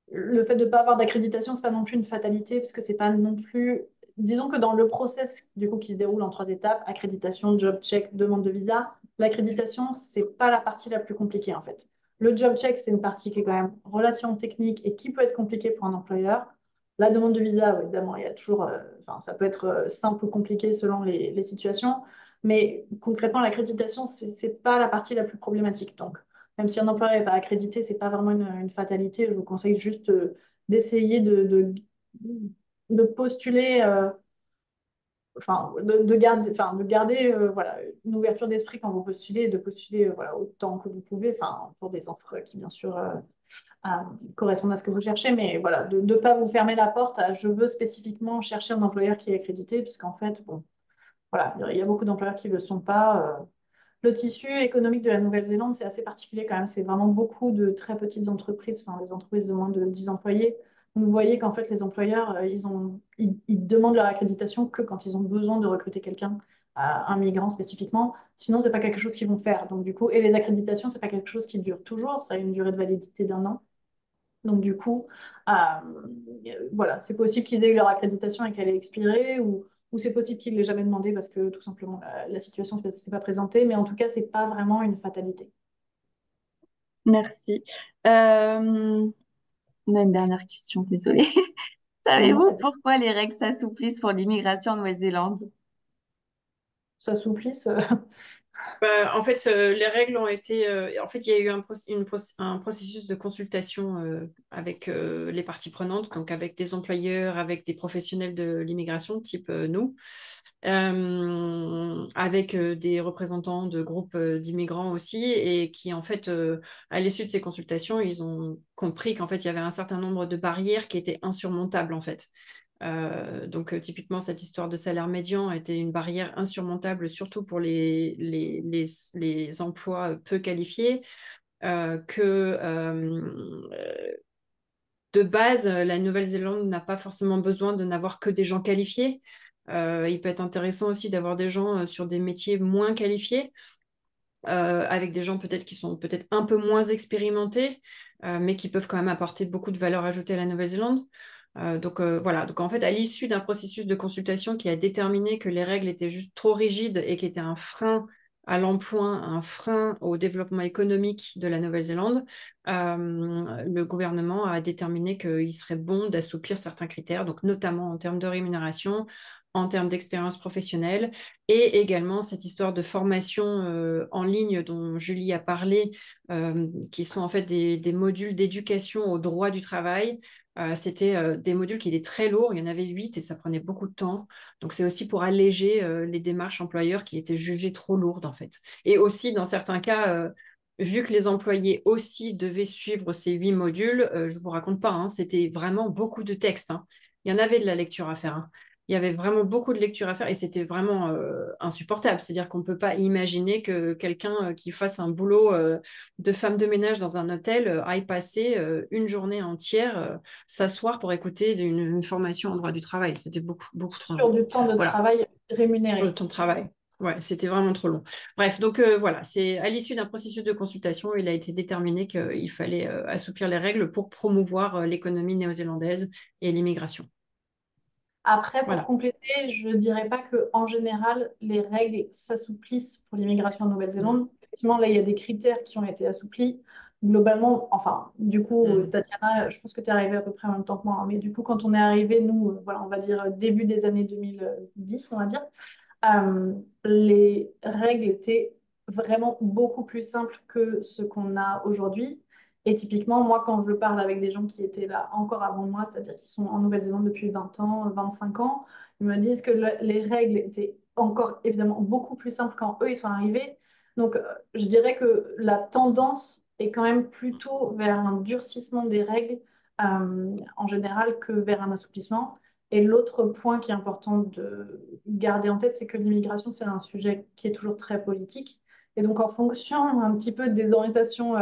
le fait de ne pas avoir d'accréditation, c'est pas non plus une fatalité, parce que c'est pas non plus. Disons que dans le process du coup qui se déroule en 3 étapes, accréditation, job check, demande de visa, l'accréditation, c'est pas la partie la plus compliquée en fait. Le job check, c'est une partie qui est quand même relativement technique et qui peut être compliquée pour un employeur. La demande de visa, ouais, évidemment, il y a toujours, enfin, ça peut être simple ou compliqué selon les situations, mais concrètement, l'accréditation, c'est pas la partie la plus problématique. Donc, même si un employeur n'est pas accrédité, c'est pas vraiment une fatalité. Je vous conseille juste d'essayer de postuler, de garder voilà, une ouverture d'esprit quand vous postulez et de postuler voilà, autant que vous pouvez, enfin, pour des offres qui, bien sûr, euh, correspondent à ce que vous cherchez, mais voilà, de ne pas vous fermer la porte à je veux spécifiquement chercher un employeur qui est accrédité, puisqu'en fait, bon, voilà, il y a beaucoup d'employeurs qui ne le sont pas. Le tissu économique de la Nouvelle-Zélande, c'est assez particulier quand même. C'est vraiment beaucoup de très petites entreprises, enfin des entreprises de moins de 10 employés. Donc, vous voyez qu'en fait, les employeurs, ils demandent leur accréditation que quand ils ont besoin de recruter quelqu'un, un migrant spécifiquement. Sinon, c'est pas quelque chose qu'ils vont faire. Donc, du coup, et les accréditations, c'est pas quelque chose qui dure toujours. Ça a une durée de validité d'1 an. Donc, du coup, voilà, c'est possible qu'ils aient eu leur accréditation et qu'elle ait expiré ou c'est possible qu'ils ne l'aient jamais demandé parce que tout simplement la situation ne s'est pas présentée. Mais en tout cas, ce n'est pas vraiment une fatalité. Merci. On a une dernière question, désolée. Non, Savez-vous pourquoi les règles s'assouplissent pour l'immigration en Nouvelle-Zélande? ça s'oublie. Bah, en fait, les règles ont été. En fait, il y a eu un processus de consultation avec les parties prenantes, donc avec des employeurs, avec des professionnels de l'immigration, type nous, avec des représentants de groupes d'immigrants aussi, et qui, en fait, à l'issue de ces consultations, ils ont compris qu'en fait, il y avait un certain nombre de barrières qui étaient insurmontables, en fait. Donc, typiquement, cette histoire de salaire médian était une barrière insurmontable, surtout pour les emplois peu qualifiés, de base, la Nouvelle-Zélande n'a pas forcément besoin de n'avoir que des gens qualifiés. Il peut être intéressant aussi d'avoir des gens sur des métiers moins qualifiés, avec des gens peut-être qui sont peut-être un peu moins expérimentés, mais qui peuvent quand même apporter beaucoup de valeur ajoutée à la Nouvelle-Zélande. Donc voilà, donc en fait, à l'issue d'un processus de consultation qui a déterminé que les règles étaient juste trop rigides et qui étaient un frein à l'emploi, un frein au développement économique de la Nouvelle-Zélande, le gouvernement a déterminé qu'il serait bon d'assouplir certains critères, donc notamment en termes de rémunération, en termes d'expérience professionnelle, et également cette histoire de formation en ligne dont Julie a parlé, qui sont en fait des modules d'éducation au droit du travail. C'était des modules qui étaient très lourds, il y en avait 8 et ça prenait beaucoup de temps. Donc c'est aussi pour alléger les démarches employeurs qui étaient jugées trop lourdes en fait. Et aussi dans certains cas, vu que les employés aussi devaient suivre ces 8 modules, je ne vous raconte pas, hein, c'était vraiment beaucoup de textes, hein. Il y en avait de la lecture à faire, hein. Il y avait vraiment beaucoup de lecture à faire et c'était vraiment insupportable. C'est-à-dire qu'on ne peut pas imaginer que quelqu'un qui fasse un boulot de femme de ménage dans un hôtel aille passer une journée entière s'asseoir pour écouter une formation en droit du travail. C'était beaucoup, beaucoup trop Sur long. du temps de Voilà, travail le rémunéré. temps de travail. Ouais, c'était vraiment trop long. Bref, donc voilà, c'est à l'issue d'un processus de consultation, il a été déterminé qu'il fallait assouplir les règles pour promouvoir l'économie néo-zélandaise et l'immigration. Après, pour Voilà. compléter, je ne dirais pas que en général, les règles s'assouplissent pour l'immigration en Mm. Nouvelle-Zélande. Effectivement, là, il y a des critères qui ont été assouplis. Globalement, enfin, du coup, Mm. Tatiana, je pense que tu es arrivée à peu près en même temps que moi, hein, mais du coup, quand on est arrivé, nous, voilà, on va dire début des années 2010, on va dire, euh, les règles étaient vraiment beaucoup plus simples que ce qu'on a aujourd'hui. Et typiquement, moi, quand je parle avec des gens qui étaient là encore avant moi, c'est-à-dire qui sont en Nouvelle-Zélande depuis 20 ans, 25 ans, ils me disent que les règles étaient encore évidemment beaucoup plus simples quand eux, ils sont arrivés. Donc, je dirais que la tendance est quand même plutôt vers un durcissement des règles en général que vers un assouplissement. Et l'autre point qui est important de garder en tête, c'est que l'immigration, c'est un sujet qui est toujours très politique. Et donc, en fonction un petit peu des orientations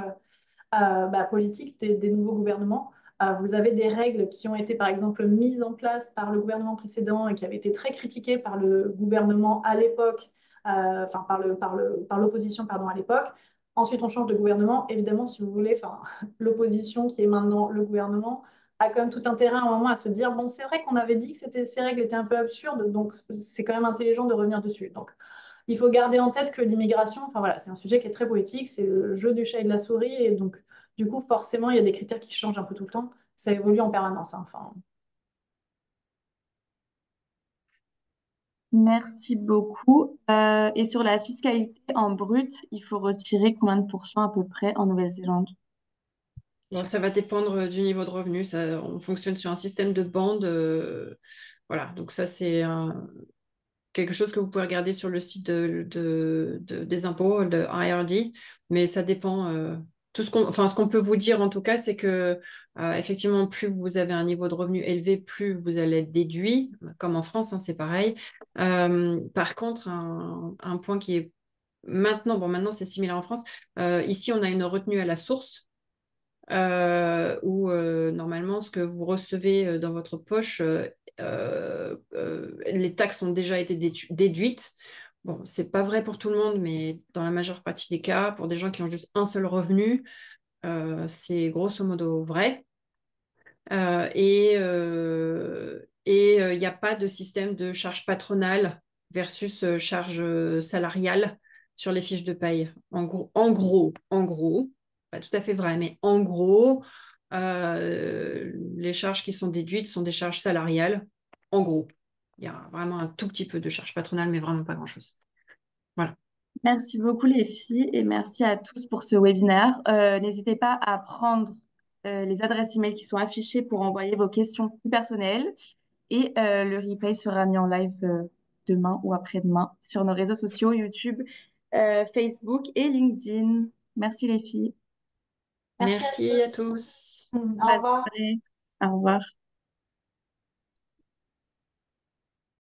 politiques des nouveaux gouvernements, vous avez des règles qui ont été, par exemple, mises en place par le gouvernement précédent et qui avaient été très critiquées par le gouvernement à l'époque, enfin, par l'opposition, pardon, à l'époque. Ensuite, on change de gouvernement. Évidemment, si vous voulez, enfin, l'opposition qui est maintenant le gouvernement a quand même tout intérêt à un moment à se dire, bon, c'est vrai qu'on avait dit que ces règles étaient un peu absurdes, donc c'est quand même intelligent de revenir dessus. Donc, il faut garder en tête que l'immigration, enfin voilà, c'est un sujet qui est très politique, c'est le jeu du chat et de la souris, et donc, du coup, forcément, il y a des critères qui changent un peu tout le temps. Ça évolue en permanence, hein. Enfin, Merci beaucoup. Et sur la fiscalité en brut, il faut retirer combien de pourcents à peu près en Nouvelle-Zélande? Bon, ça va dépendre du niveau de revenu. Ça, on fonctionne sur un système de bande. Voilà, donc ça, c'est quelque chose que vous pouvez regarder sur le site des impôts, de IRD, mais ça dépend. Enfin, ce qu'on peut vous dire en tout cas, c'est que effectivement, plus vous avez un niveau de revenu élevé, plus vous allez être déduit, comme en France, hein, c'est pareil. Par contre, un point qui est maintenant, bon, maintenant c'est similaire en France. Ici, on a une retenue à la source où normalement ce que vous recevez dans votre poche, les taxes ont déjà été déduites. Bon, c'est pas vrai pour tout le monde, mais dans la majeure partie des cas, pour des gens qui ont juste un seul revenu, c'est grosso modo vrai. Et il n'y a pas de système de charge patronale versus charge salariale sur les fiches de paye. En gros, pas tout à fait vrai, mais en gros, les charges qui sont déduites sont des charges salariales. En gros, il y a vraiment un tout petit peu de charges patronales, mais vraiment pas grand-chose. Voilà. Merci beaucoup les filles et merci à tous pour ce webinaire. N'hésitez pas à prendre les adresses email qui sont affichées pour envoyer vos questions plus personnelles et le replay sera mis en live demain ou après-demain sur nos réseaux sociaux YouTube, Facebook et LinkedIn. Merci les filles. Merci à Merci à tous. tous. Au Bonne revoir. soirée. Au revoir.